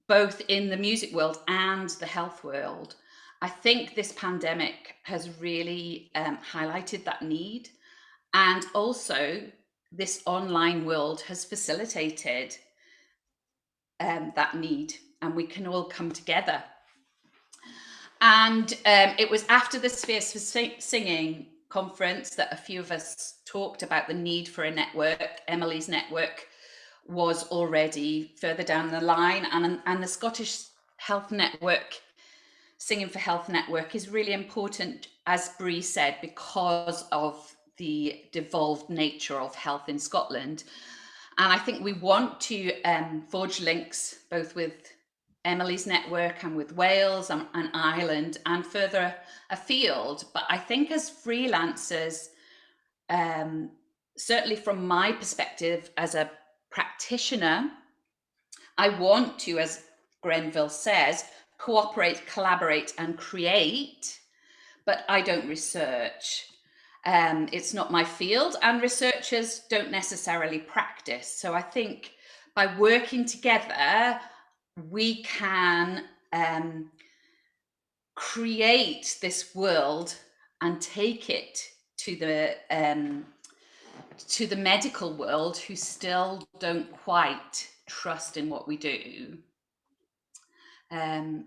both in the music world and the health world, I think this pandemic has really highlighted that need. And also this online world has facilitated that need, and we can all come together. And it was after the Spheres for Singing conference that a few of us talked about the need for a network. Emily's network was already further down the line, and the Scottish Health Network, Singing for Health Network, is really important, as Bree said, because of the devolved nature of health in Scotland. And I think we want to forge links both with Emily's network and with Wales and Ireland and further afield. But I think as freelancers, certainly from my perspective as a practitioner, I want to, as Grenville says, cooperate, collaborate and create, but I don't research. It's not my field, and researchers don't necessarily practice. So I think by working together, we can create this world and take it to the medical world who still don't quite trust in what we do. And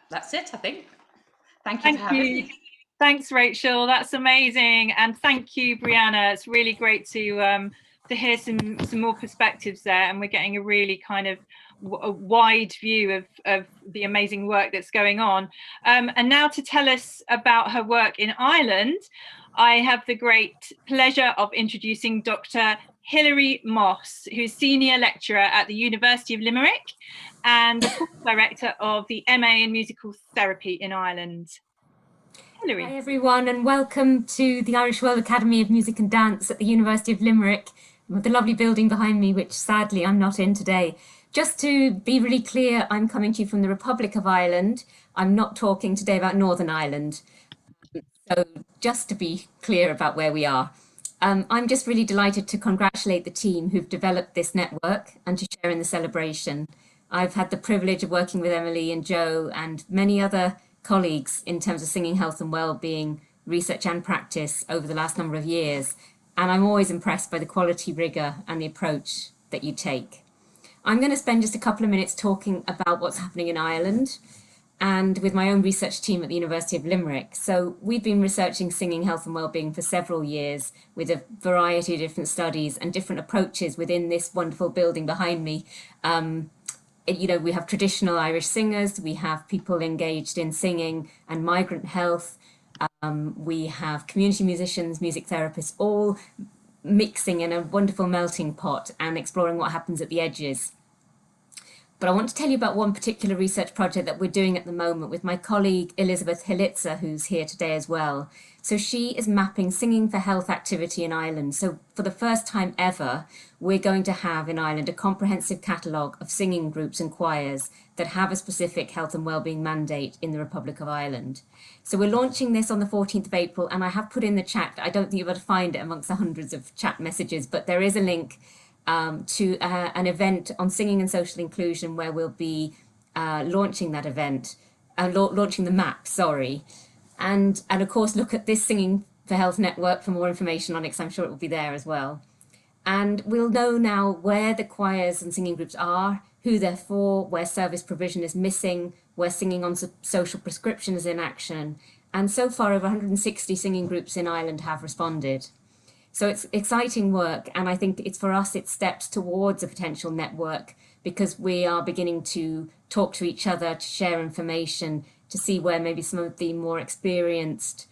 that's it, I think. Thank you for having me. Thanks, Rachel. That's amazing. And thank you, Brianna. It's really great to hear some more perspectives there. And we're getting a really kind of a wide view of the amazing work that's going on. And now to tell us about her work in Ireland, I have the great pleasure of introducing Dr. Hilary Moss, who's Senior Lecturer at the University of Limerick and the Course Director of the MA in Musical Therapy in Ireland. Hilary. Hi everyone, and welcome to the Irish World Academy of Music and Dance at the University of Limerick, with the lovely building behind me, which sadly I'm not in today. Just to be really clear, I'm coming to you from the Republic of Ireland. I'm not talking today about Northern Ireland. So just to be clear about where we are. I'm just really delighted to congratulate the team who've developed this network and to share in the celebration. I've had the privilege of working with Emily and Joe and many other colleagues in terms of singing health and well-being research and practice over the last number of years, and I'm always impressed by the quality, rigor and the approach that you take. I'm going to spend just a couple of minutes talking about what's happening in Ireland and with my own research team at the University of Limerick. So we've been researching singing health and well-being for several years with a variety of different studies and different approaches within this wonderful building behind me. You know, we have traditional Irish singers, we have people engaged in singing and migrant health, we have community musicians, music therapists, all mixing in a wonderful melting pot and exploring what happens at the edges. But I want to tell you about one particular research project that we're doing at the moment with my colleague Elizabeth Hilitza, who's here today as well. So she is mapping singing for health activity in Ireland. So for the first time ever, we're going to have in Ireland a comprehensive catalogue of singing groups and choirs that have a specific health and wellbeing mandate in the Republic of Ireland. So we're launching this on the 14th of April, and I have put in the chat, I don't think you'll be able to find it amongst the hundreds of chat messages, but there is a link to an event on singing and social inclusion where we'll be launching that event, launching the map, sorry. And of course, look at this singing for Health Network for more information on it, because I'm sure it will be there as well. And we'll know now where the choirs and singing groups are, who they're for, where service provision is missing, where singing on social prescription is in action. And so far, over 160 singing groups in Ireland have responded. So it's exciting work, and I think it's for us, it steps towards a potential network, because we are beginning to talk to each other, to share information, to see where maybe some of the more experienced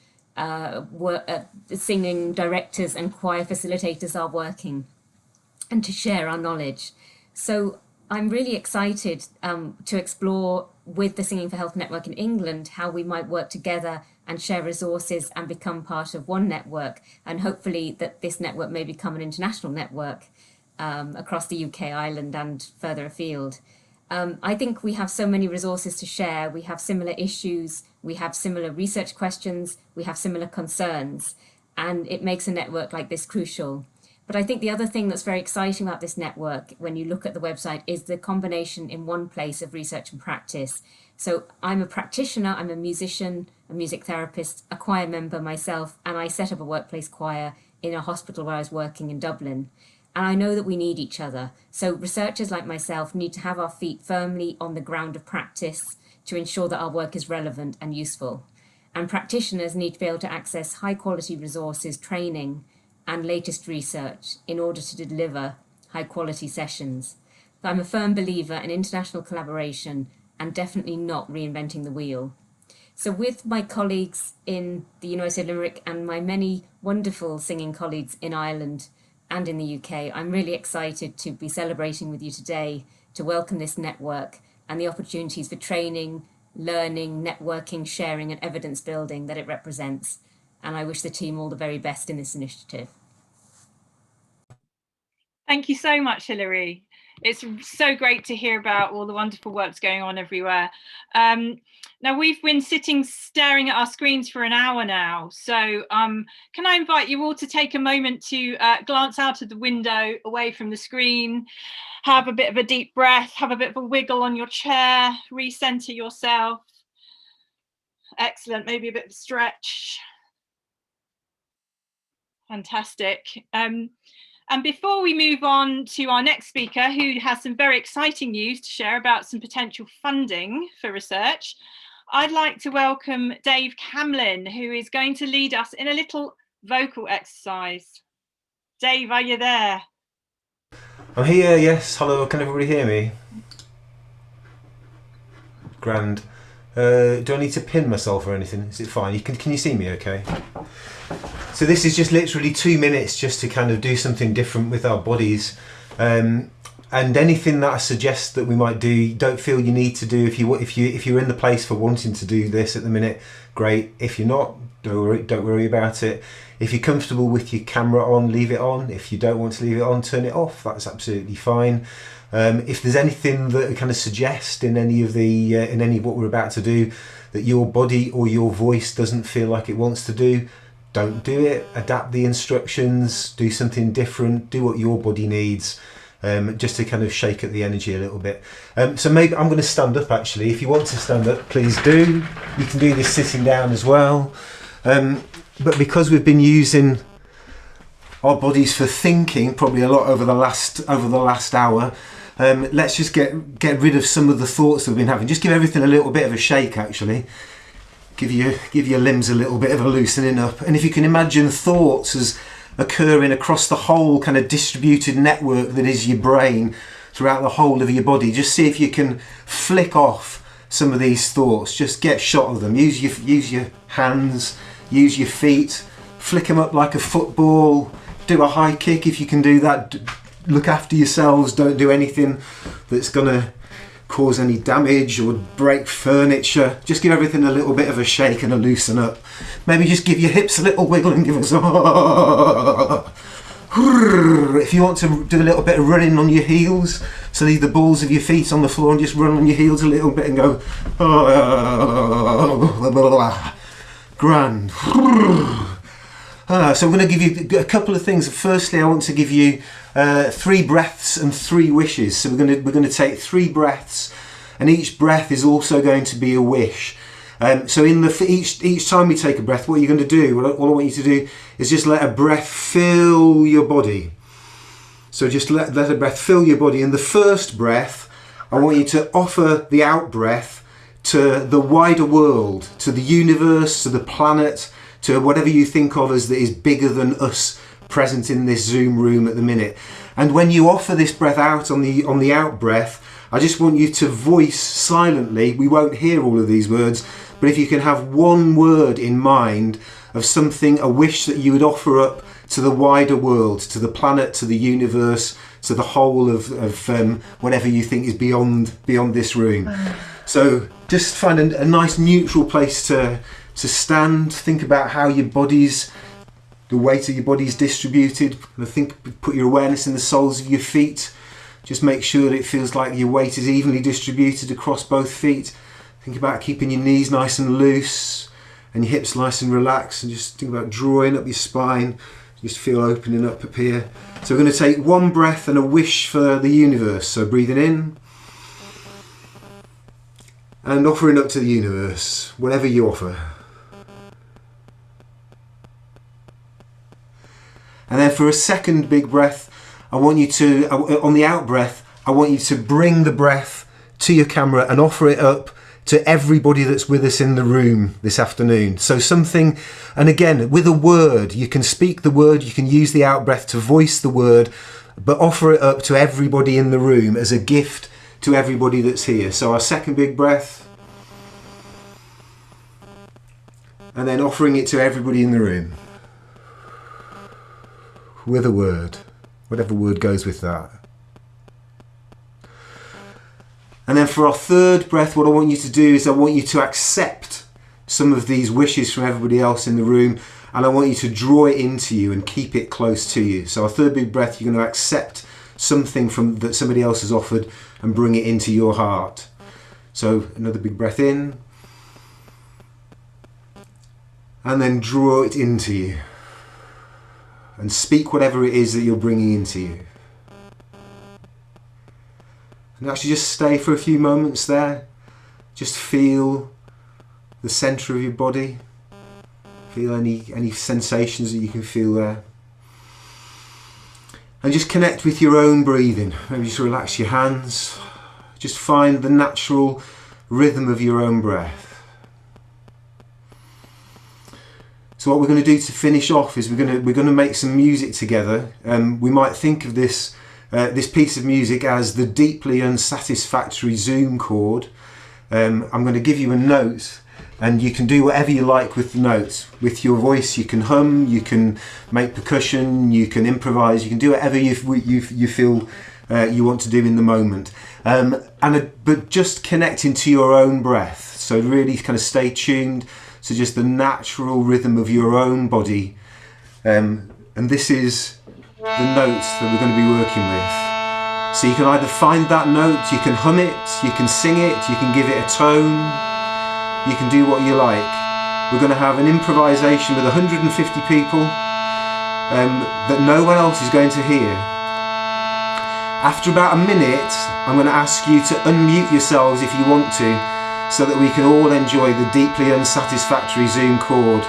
singing directors and choir facilitators are working, and to share our knowledge. So I'm really excited to explore with the Singing for Health Network in England how we might work together and share resources and become part of one network, and hopefully that this network may become an international network across the UK, Ireland and further afield. I think we have so many resources to share. We have similar issues, we have similar research questions, we have similar concerns, and it makes a network like this crucial. But I think the other thing that's very exciting about this network, when you look at the website, is the combination in one place of research and practice. So I'm a practitioner, I'm a musician, a music therapist, a choir member myself, and I set up a workplace choir in a hospital where I was working in Dublin. And I know that we need each other. So researchers like myself need to have our feet firmly on the ground of practice to ensure that our work is relevant and useful. And practitioners need to be able to access high quality resources, training, and latest research in order to deliver high quality sessions. So I'm a firm believer in international collaboration and definitely not reinventing the wheel. So with my colleagues in the University of Limerick and my many wonderful singing colleagues in Ireland and in the UK, I'm really excited to be celebrating with you today to welcome this network and the opportunities for training, learning, networking, sharing and evidence building that it represents. And I wish the team all the very best in this initiative. Thank you so much, Hilary. It's so great to hear about all the wonderful works going on everywhere. Now we've been sitting staring at our screens for an hour now. So can I invite you all to take a moment to glance out of the window away from the screen, have a bit of a deep breath, have a bit of a wiggle on your chair, recenter yourself. Excellent, maybe a bit of a stretch. Fantastic. And before we move on to our next speaker, who has some very exciting news to share about some potential funding for research, I'd like to welcome Dave Camlin, who is going to lead us in a little vocal exercise. Dave, are you there? I'm here, yes. Hello, can everybody hear me? Grand. Do I need to pin myself or anything? Is it fine? Can you see me okay? So this is just literally 2 minutes just to kind of do something different with our bodies. And anything that I suggest that we might do, don't feel you need to do. If you're in the place for wanting to do this at the minute, great. If you're not, don't worry about it. If you're comfortable with your camera on, leave it on. If you don't want to leave it on, turn it off. That's absolutely fine. If there's anything that kind of suggest in any of what we're about to do that your body or your voice doesn't feel like it wants to do, don't do it. Adapt the instructions, do something different, do what your body needs, just to kind of shake up the energy a little bit. So maybe I'm going to stand up actually. If you want to stand up, please do. You can do this sitting down as well. But because we've been using our bodies for thinking probably a lot over the last hour, let's just get rid of some of the thoughts that we've been having. Just give everything a little bit of a shake actually. Give your limbs a little bit of a loosening up. And if you can imagine thoughts as occurring across the whole kind of distributed network that is your brain throughout the whole of your body, just see if you can flick off some of these thoughts. Just get shot of them. Use your hands, use your feet, flick them up like a football, do a high kick if you can do that. Look after yourselves, don't do anything that's gonna cause any damage or break furniture. Just give everything a little bit of a shake and a loosen up. Maybe just give your hips a little wiggle and give us if you want to do a little bit of running on your heels, so leave the balls of your feet on the floor and just run on your heels a little bit and go grand. So I'm going to give you a couple of things. Firstly, I want to give you 3 breaths and 3 wishes. So we're going to take 3 breaths, and each breath is also going to be a wish. So each time we take a breath, what you're going to do, all I want you to do is just let a breath fill your body. So just let a breath fill your body. In the first breath, I want you to offer the out breath to the wider world, to the universe, to the planet, to whatever you think of as that is bigger than us present in this Zoom room at the minute. And when you offer this breath out on the out breath, I just want you to voice silently, we won't hear all of these words, but if you can have one word in mind of something, a wish that you would offer up to the wider world, to the planet, to the universe, to the whole of whatever you think is beyond this room. So just find a nice neutral place to stand. Think about how your body's, the weight of your body's distributed. Put your awareness in the soles of your feet. Just make sure that it feels like your weight is evenly distributed across both feet. Think about keeping your knees nice and loose and your hips nice and relaxed, and just think about drawing up your spine. Just feel opening up here. So we're going to take one breath and a wish for the universe. So breathing in and offering up to the universe, whatever you offer. And then for a second big breath, I want you to, on the out breath, I want you to bring the breath to your camera and offer it up to everybody that's with us in the room this afternoon. So something, and again, with a word, you can speak the word, you can use the out breath to voice the word, but offer it up to everybody in the room as a gift to everybody that's here. So our second big breath, and then offering it to everybody in the room with a word, whatever word goes with that. And then for our third breath, what I want you to do is I want you to accept some of these wishes from everybody else in the room, and I want you to draw it into you and keep it close to you. So our third big breath, you're going to accept something that somebody else has offered and bring it into your heart. So another big breath in, and then draw it into you and speak whatever it is that you're bringing into you. And actually just stay for a few moments there. Just feel the centre of your body. Feel any sensations that you can feel there. And just connect with your own breathing. Maybe just relax your hands. Just find the natural rhythm of your own breath. So what we're going to do to finish off is we're going to make some music together. We might think of this piece of music as the deeply unsatisfactory Zoom chord. I'm going to give you a note, and you can do whatever you like with the note. With your voice, you can hum, you can make percussion, you can improvise, you can do whatever you feel you want to do in the moment. But just connecting to your own breath. So really kind of stay tuned to just the natural rhythm of your own body. And this is the notes that we're going to be working with. So you can either find that note, you can hum it, you can sing it, you can give it a tone, you can do what you like. We're going to have an improvisation with 150 people that no one else is going to hear. After about a minute, I'm going to ask you to unmute yourselves if you want to, so that we can all enjoy the deeply unsatisfactory Zoom chord.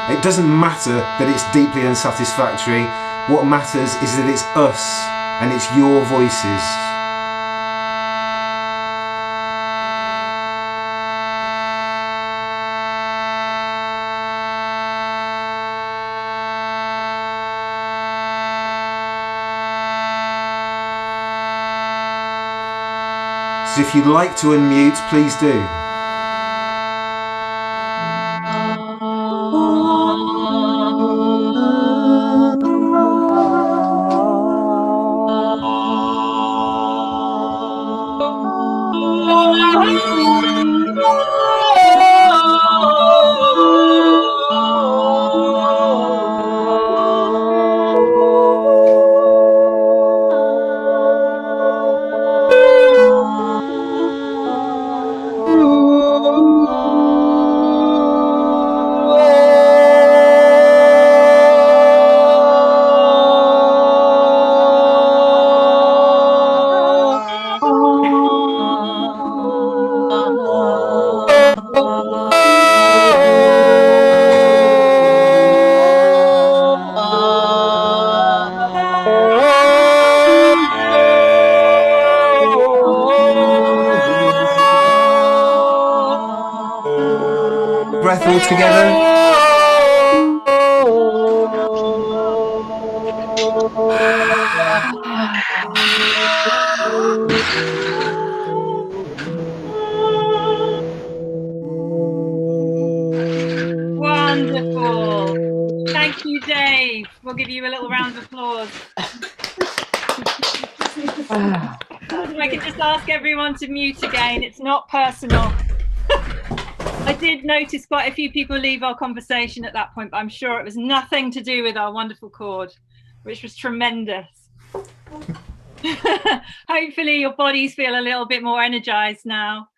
It doesn't matter that it's deeply unsatisfactory. What matters is that it's us and it's your voices. So if you'd like to unmute, please do. breath all together. Wonderful. Thank you, Dave. We'll give you a little round of applause. If I can just ask everyone to mute again, it's not personal. I did notice quite a few people leave our conversation at that point, but I'm sure it was nothing to do with our wonderful chord, which was tremendous. Hopefully your bodies feel a little bit more energized now.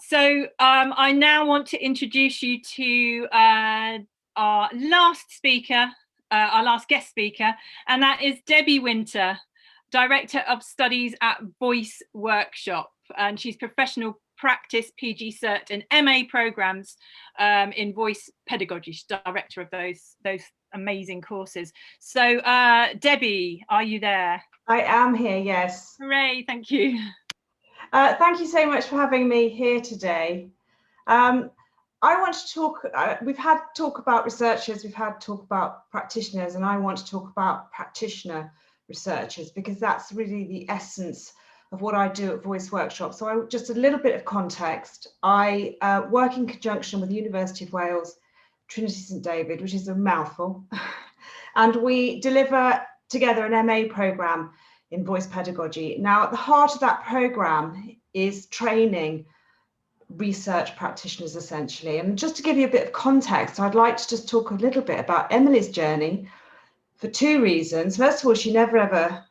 So I now want to introduce you to our last speaker, our last guest speaker, and that is Debbie Winter, Director of Studies at Voice Workshop. And she's professional practice, PG Cert and MA programs in voice pedagogy. She's director of those amazing courses. So Debbie, are you there? I am here, yes. Hooray, thank you. Thank you so much for having me here today. I want to talk, we've had talk about researchers, we've had talk about practitioners, and I want to talk about practitioner researchers because that's really the essence of what I do at Voice Workshop. So just a little bit of context. I work in conjunction with the University of Wales, Trinity St David, which is a mouthful, and we deliver together an MA programme in voice pedagogy. Now, at the heart of that programme is training research practitioners, essentially. And just to give you a bit of context, I'd like to just talk a little bit about Emily's journey for two reasons. First of all, she never ever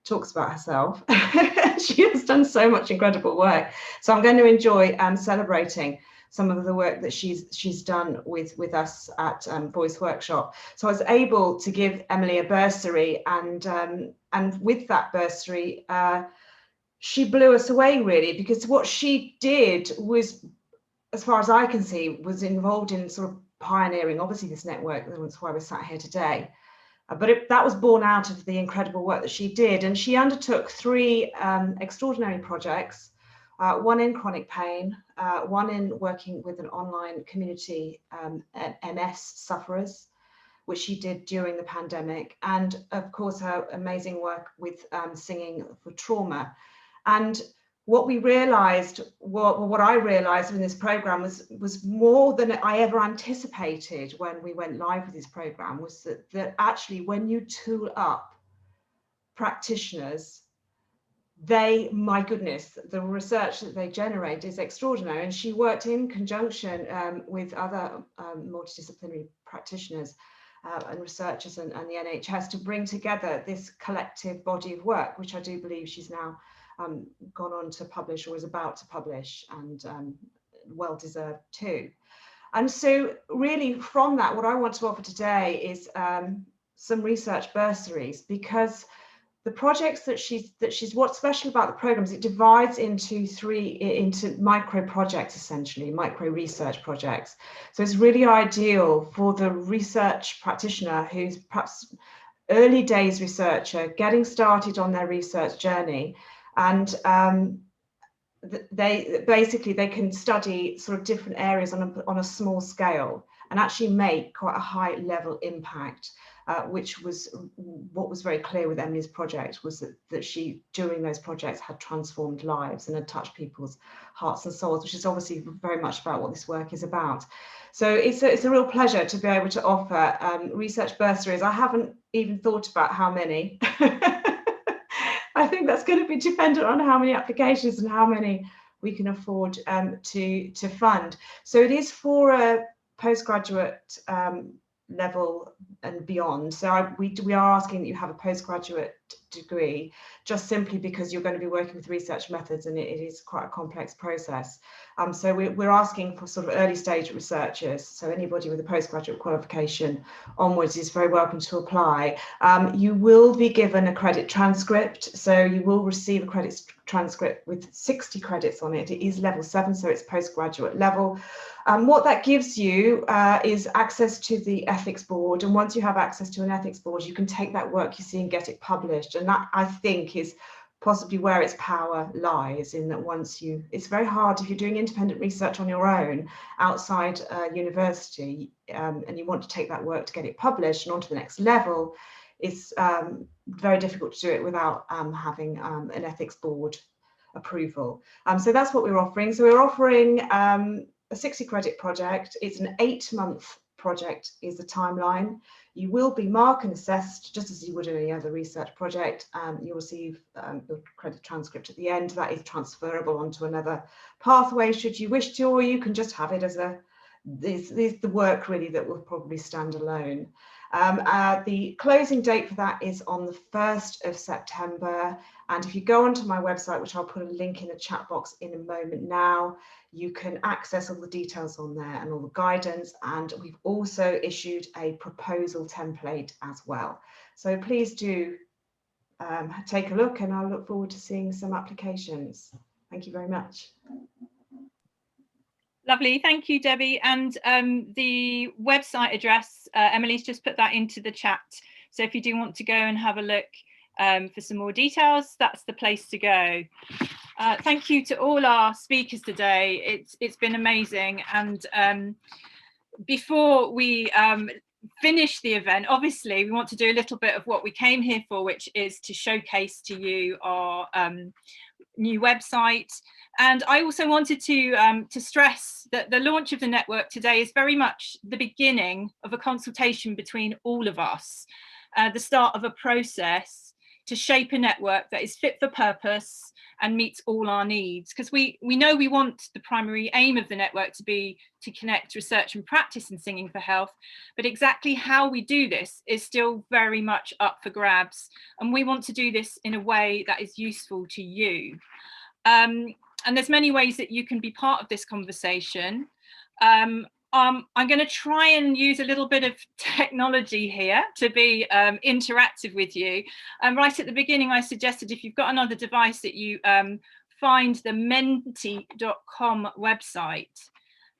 talks about herself. She has done so much incredible work. So I'm going to enjoy celebrating some of the work that she's done with us at Voice Workshop. So I was able to give Emily a bursary, and with that bursary, she blew us away really, because what she did was, as far as I can see, was involved in sort of pioneering, obviously, this network. That's why we're sat here today. But that was born out of the incredible work that she did. And she undertook three extraordinary projects, one in chronic pain, one in working with an online community, MS sufferers, which she did during the pandemic, and of course her amazing work with singing for trauma. And what we realized, what I realized in this program was more than I ever anticipated when we went live with this program, was that actually when you tool up practitioners, my goodness, the research that they generate is extraordinary. And she worked in conjunction with other multidisciplinary practitioners and researchers and the NHS to bring together this collective body of work, which I do believe she's now gone on to publish or is about to publish, and well deserved too. And so really from that, what I want to offer today is some research bursaries, because the projects that she's what's special about the programs, it divides into micro projects, essentially micro research projects. So it's really ideal for the research practitioner who's perhaps early days researcher getting started on their research journey. And they can study sort of different areas on a small scale and actually make quite a high level impact, which was what was very clear with Emily's project, was that she, during those projects, had transformed lives and had touched people's hearts and souls, which is obviously very much about what this work is about. So it's a real pleasure to be able to offer research bursaries. I haven't even thought about how many. I think that's going to be dependent on how many applications and how many we can afford to fund. So it is for a postgraduate level and beyond. So we are asking that you have a postgraduate degree, just simply because you're going to be working with research methods, and it is quite a complex process. So we're asking for sort of early stage researchers. So anybody with a postgraduate qualification onwards is very welcome to apply. You will be given a credit transcript. So you will receive a credit transcript with 60 credits on it. It is level 7, so it's postgraduate level. What that gives you is access to the ethics board. And once you have access to an ethics board, you can take that work you see and get it published. And that, I think, is possibly where its power lies, in that it's very hard if you're doing independent research on your own outside university, and you want to take that work to get it published and onto the next level. It's very difficult to do it without having an ethics board approval. So that's what we're offering. So we're offering a 60 credit project. It's an 8-month project is the timeline. You will be marked and assessed just as you would any other research project. You'll receive your credit transcript at the end. That is transferable onto another pathway should you wish to, or you can just have it as the work really that will probably stand alone. The closing date for that is on the 1st of September. And if you go onto my website, which I'll put a link in the chat box in a moment now, you can access all the details on there and all the guidance. And we've also issued a proposal template as well. So please do take a look, and I'll look forward to seeing some applications. Thank you very much. Lovely, thank you, Debbie. And the website address, Emily's just put that into the chat. So if you do want to go and have a look for some more details, that's the place to go. Thank you to all our speakers today. It's been amazing. And before we finish the event, obviously we want to do a little bit of what we came here for, which is to showcase to you our new website. And I also wanted to stress that the launch of the network today is very much the beginning of a consultation between all of us, the start of a process to shape a network that is fit for purpose and meets all our needs. Because we know we want the primary aim of the network to be to connect research and practice in singing for health, but exactly how we do this is still very much up for grabs. And we want to do this in a way that is useful to you. And there's many ways that you can be part of this conversation. I'm going to try and use a little bit of technology here to be interactive with you. Right at the beginning, I suggested if you've got another device that you find the menti.com website.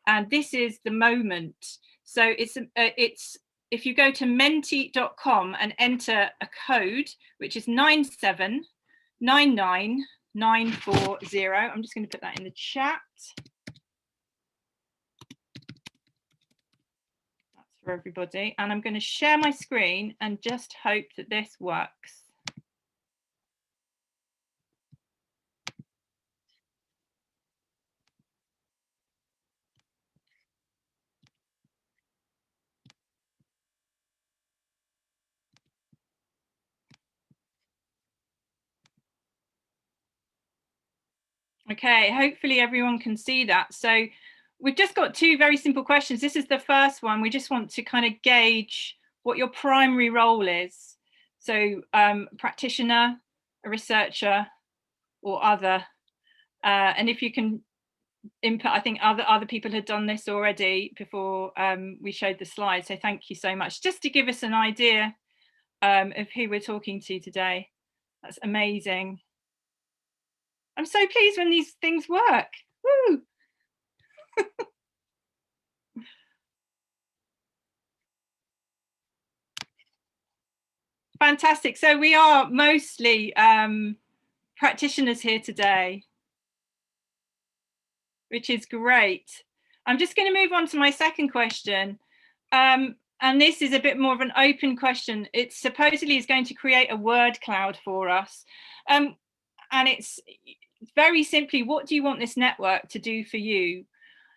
And this is the moment. So it's if you go to menti.com and enter a code, which is 9799940. I'm just going to put that in the chat. That's for everybody. And I'm going to share my screen and just hope that this works. Okay, hopefully everyone can see that. So we've just got two very simple questions. This is the first one. We just want to kind of gauge what your primary role is. So practitioner, a researcher, or other. And if you can input, I think other people had done this already before we showed the slides. So thank you so much. Just to give us an idea of who we're talking to today. That's amazing. I'm so pleased when these things work. Woo! Fantastic. So we are mostly practitioners here today, which is great. I'm just going to move on to my second question. And this is a bit more of an open question. It supposedly is going to create a word cloud for us. And it's very simply, what do you want this network to do for you?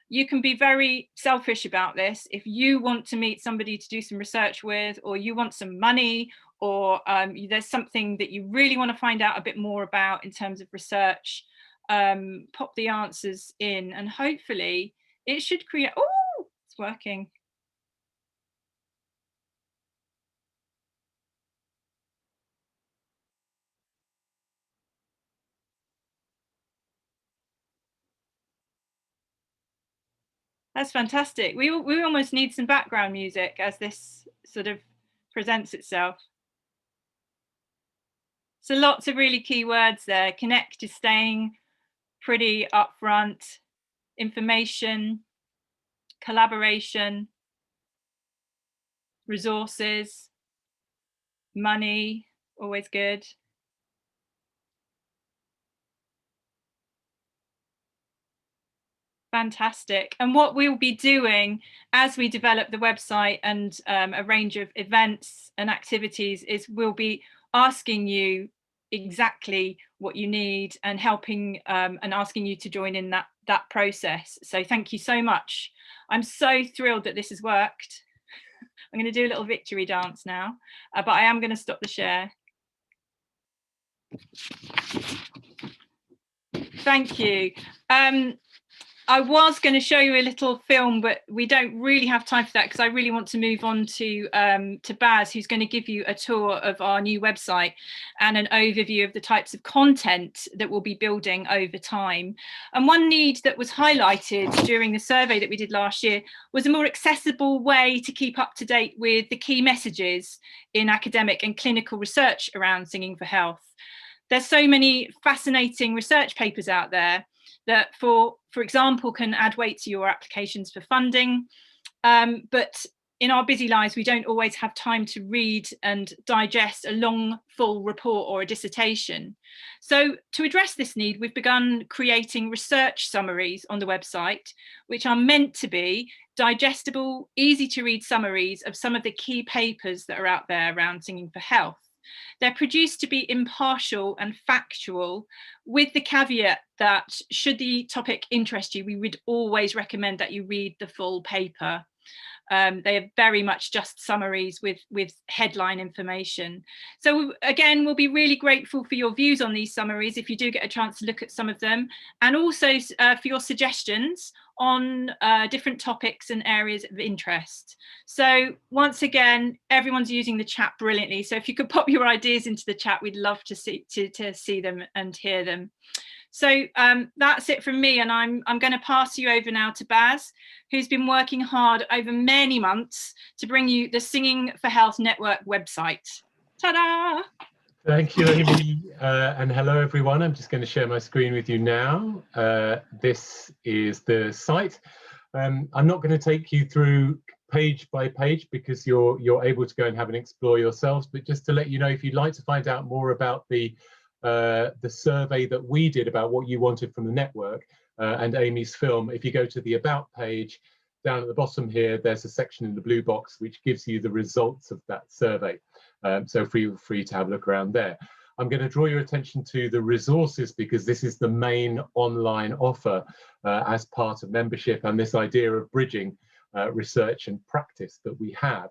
You can be very selfish about this. If you want to meet somebody to do some research with, or you want some money, or there's something that you really want to find out a bit more about in terms of research, pop the answers in, and hopefully it should create, oh, it's working. That's fantastic. We almost need some background music as this sort of presents itself. So lots of really key words there. Connect is staying pretty upfront. Information, collaboration, resources, money, always good. Fantastic. And what we'll be doing as we develop the website and a range of events and activities is we'll be asking you exactly what you need and helping and asking you to join in that process. So thank you so much. I'm so thrilled that this has worked. I'm going to do a little victory dance now, but I am going to stop the share. Thank you. I was going to show you a little film, but we don't really have time for that because I really want to move on to Baz, who's going to give you a tour of our new website and an overview of the types of content that we'll be building over time. And one need that was highlighted during the survey that we did last year was a more accessible way to keep up to date with the key messages in academic and clinical research around singing for health. There's so many fascinating research papers out there that, for example, can add weight to your applications for funding. But in our busy lives, we don't always have time to read and digest a long, full report or a dissertation. So to address this need, we've begun creating research summaries on the website, which are meant to be digestible, easy to read summaries of some of the key papers that are out there around singing for health. They're produced to be impartial and factual, with the caveat that should the topic interest you, we would always recommend that you read the full paper. They are very much just summaries with headline information. So again, we'll be really grateful for your views on these summaries if you do get a chance to look at some of them, and also for your suggestions on different topics and areas of interest. So once again, everyone's using the chat brilliantly. So if you could pop your ideas into the chat, we'd love to see them and hear them. So that's it from me, and I'm going to pass you over now to Baz, who's been working hard over many months to bring you the Singing for Health Network website. Ta-da! Thank you, Amy, and hello everyone. I'm just going to share my screen with you now. This is the site. I'm not going to take you through page by page because you're able to go and have an explore yourselves, but just to let you know, if you'd like to find out more about the survey that we did about what you wanted from the network and Amy's film, if you go to the About page down at the bottom here, there's a section in the blue box which gives you the results of that survey. So feel free to have a look around there. I'm going to draw your attention to the resources because this is the main online offer as part of membership and this idea of bridging research and practice that we have.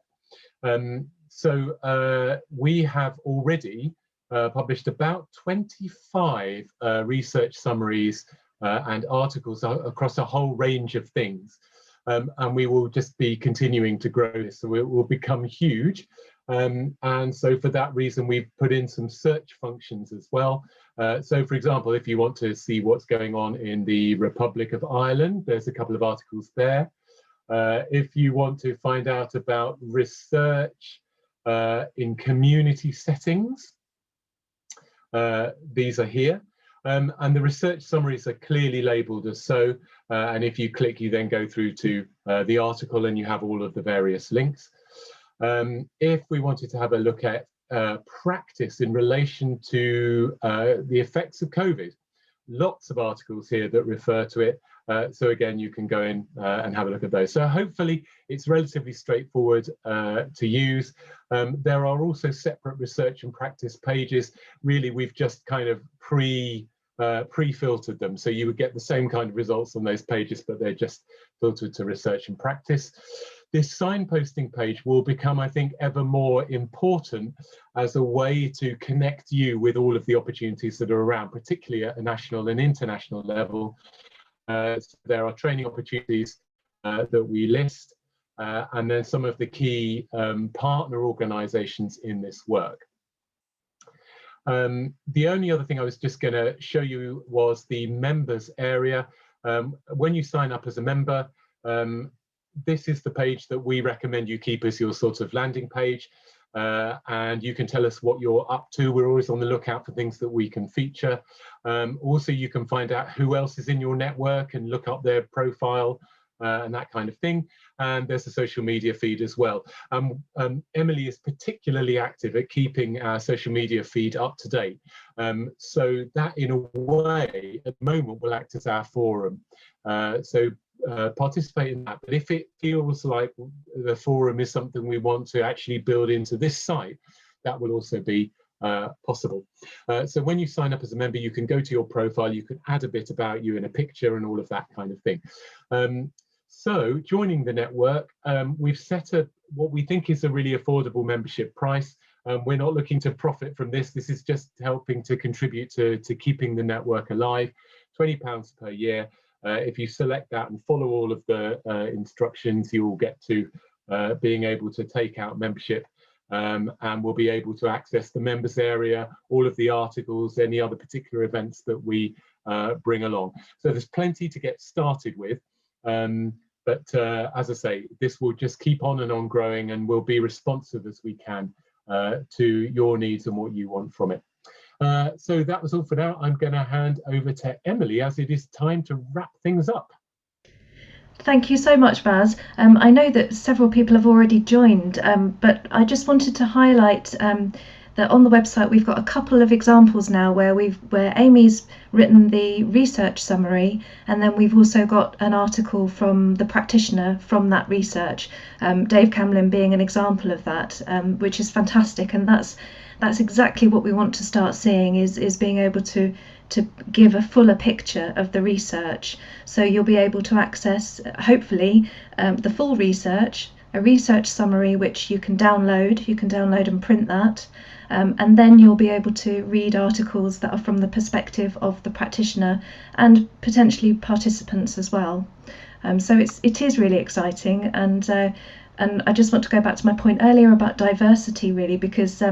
We have already published about 25 research summaries and articles across a whole range of things. And we will just be continuing to grow this, so it will become huge. And so for that reason, we've put in some search functions as well. So for example, if you want to see what's going on in the Republic of Ireland, there's a couple of articles there. If you want to find out about research in community settings, these are here. And the research summaries are clearly labeled as so, and if you click, you then go through to the article and you have all of the various links. If we wanted to have a look at practice in relation to the effects of COVID, lots of articles here that refer to it. So again, you can go in and have a look at those. So hopefully it's relatively straightforward to use. There are also separate research and practice pages. Really, we've just kind of pre-filtered them. So you would get the same kind of results on those pages, but they're just filtered to research and practice. This signposting page will become, I think, ever more important as a way to connect you with all of the opportunities that are around, particularly at a national and international level. So there are training opportunities that we list, and then some of the key partner organizations in this work. The only other thing I was just going to show you was the members area. When you sign up as a member, this is the page that we recommend you keep as your sort of landing page, and you can tell us what you're up to. We're always on the lookout for things that we can feature. Also, you can find out who else is in your network and look up their profile and that kind of thing. And there's a social media feed as well. Emily is particularly active at keeping our social media feed up to date. So that, in a way, at the moment will act as our forum. So participate in that. But if it feels like the forum is something we want to actually build into this site, that will also be possible. So when you sign up as a member, you can go to your profile, you can add a bit about you in a picture and all of that kind of thing. So joining the network, we've set up what we think is a really affordable membership price. We're not looking to profit from this. This is just helping to contribute to keeping the network alive. £20 per year. If you select that and follow all of the instructions, you will get to being able to take out membership. And we'll be able to access the members area, all of the articles, any other particular events that we bring along. So there's plenty to get started with. But as I say, this will just keep on and on growing, and we'll be responsive as we can to your needs and what you want from it. So that was all for now. I'm going to hand over to Emily, as it is time to wrap things up. Thank you so much, Baz. I know that several people have already joined, but I just wanted to highlight that on the website we've got a couple of examples now where Amy's written the research summary, and then we've also got an article from the practitioner from that research, Dave Camlin being an example of that, which is fantastic. And that's exactly what we want to start seeing, is being able to give a fuller picture of the research. So you'll be able to access, hopefully, the full research, a research summary which you can download. You can download and print that, and then you'll be able to read articles that are from the perspective of the practitioner and potentially participants as well. So it is really exciting, and I just want to go back to my point earlier about diversity, really, because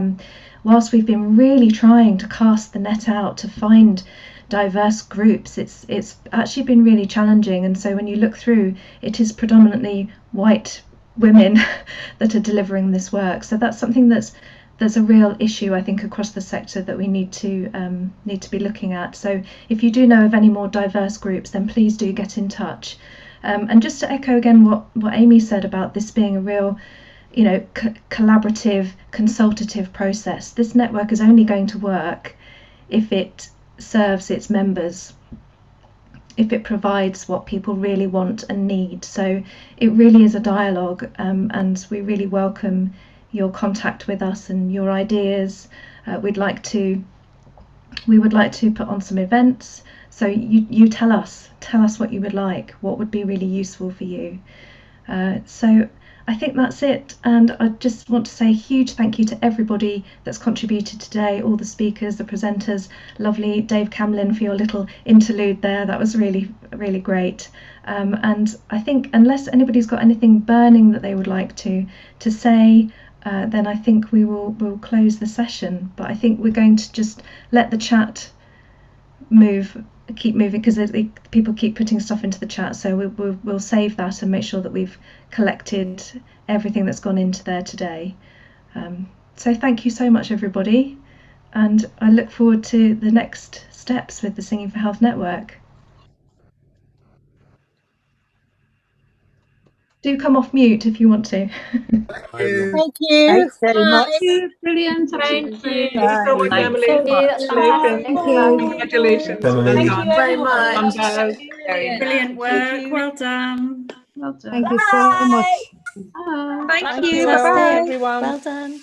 whilst we've been really trying to cast the net out to find diverse groups, it's actually been really challenging. And so when you look through, it is predominantly white women that are delivering this work. So that's something there's a real issue, I think, across the sector that we need to be looking at. So if you do know of any more diverse groups, then please do get in touch. And just to echo again what Amy said about this being a real, collaborative, consultative process. This network is only going to work if it serves its members, if it provides what people really want and need. So it really is a dialogue, and we really welcome your contact with us and your ideas. We would like to put on some events. So you tell us what you would like, what would be really useful for you. So I think that's it, and I just want to say a huge thank you to everybody that's contributed today, all the speakers, the presenters. Lovely Dave Camlin for your little interlude there, that was really, really great. And I think unless anybody's got anything burning that they would like to say, then I think we'll close the session. But I think we're going to just let the chat keep moving, because people keep putting stuff into the chat, so we'll save that and make sure that we've collected everything that's gone into there today. So thank you so much, everybody, and I look forward to the next steps with the Singing for Health Network. Do come off mute if you want to. Thank you. Thank you. Thanks very much. Brilliant. Thank you. Thank you so much, Emily. Congratulations. Emily. Thank you very much. Brilliant work. Well done. Thank you so much. Thank Thank you. you. Bye-bye. Everyone. Well done.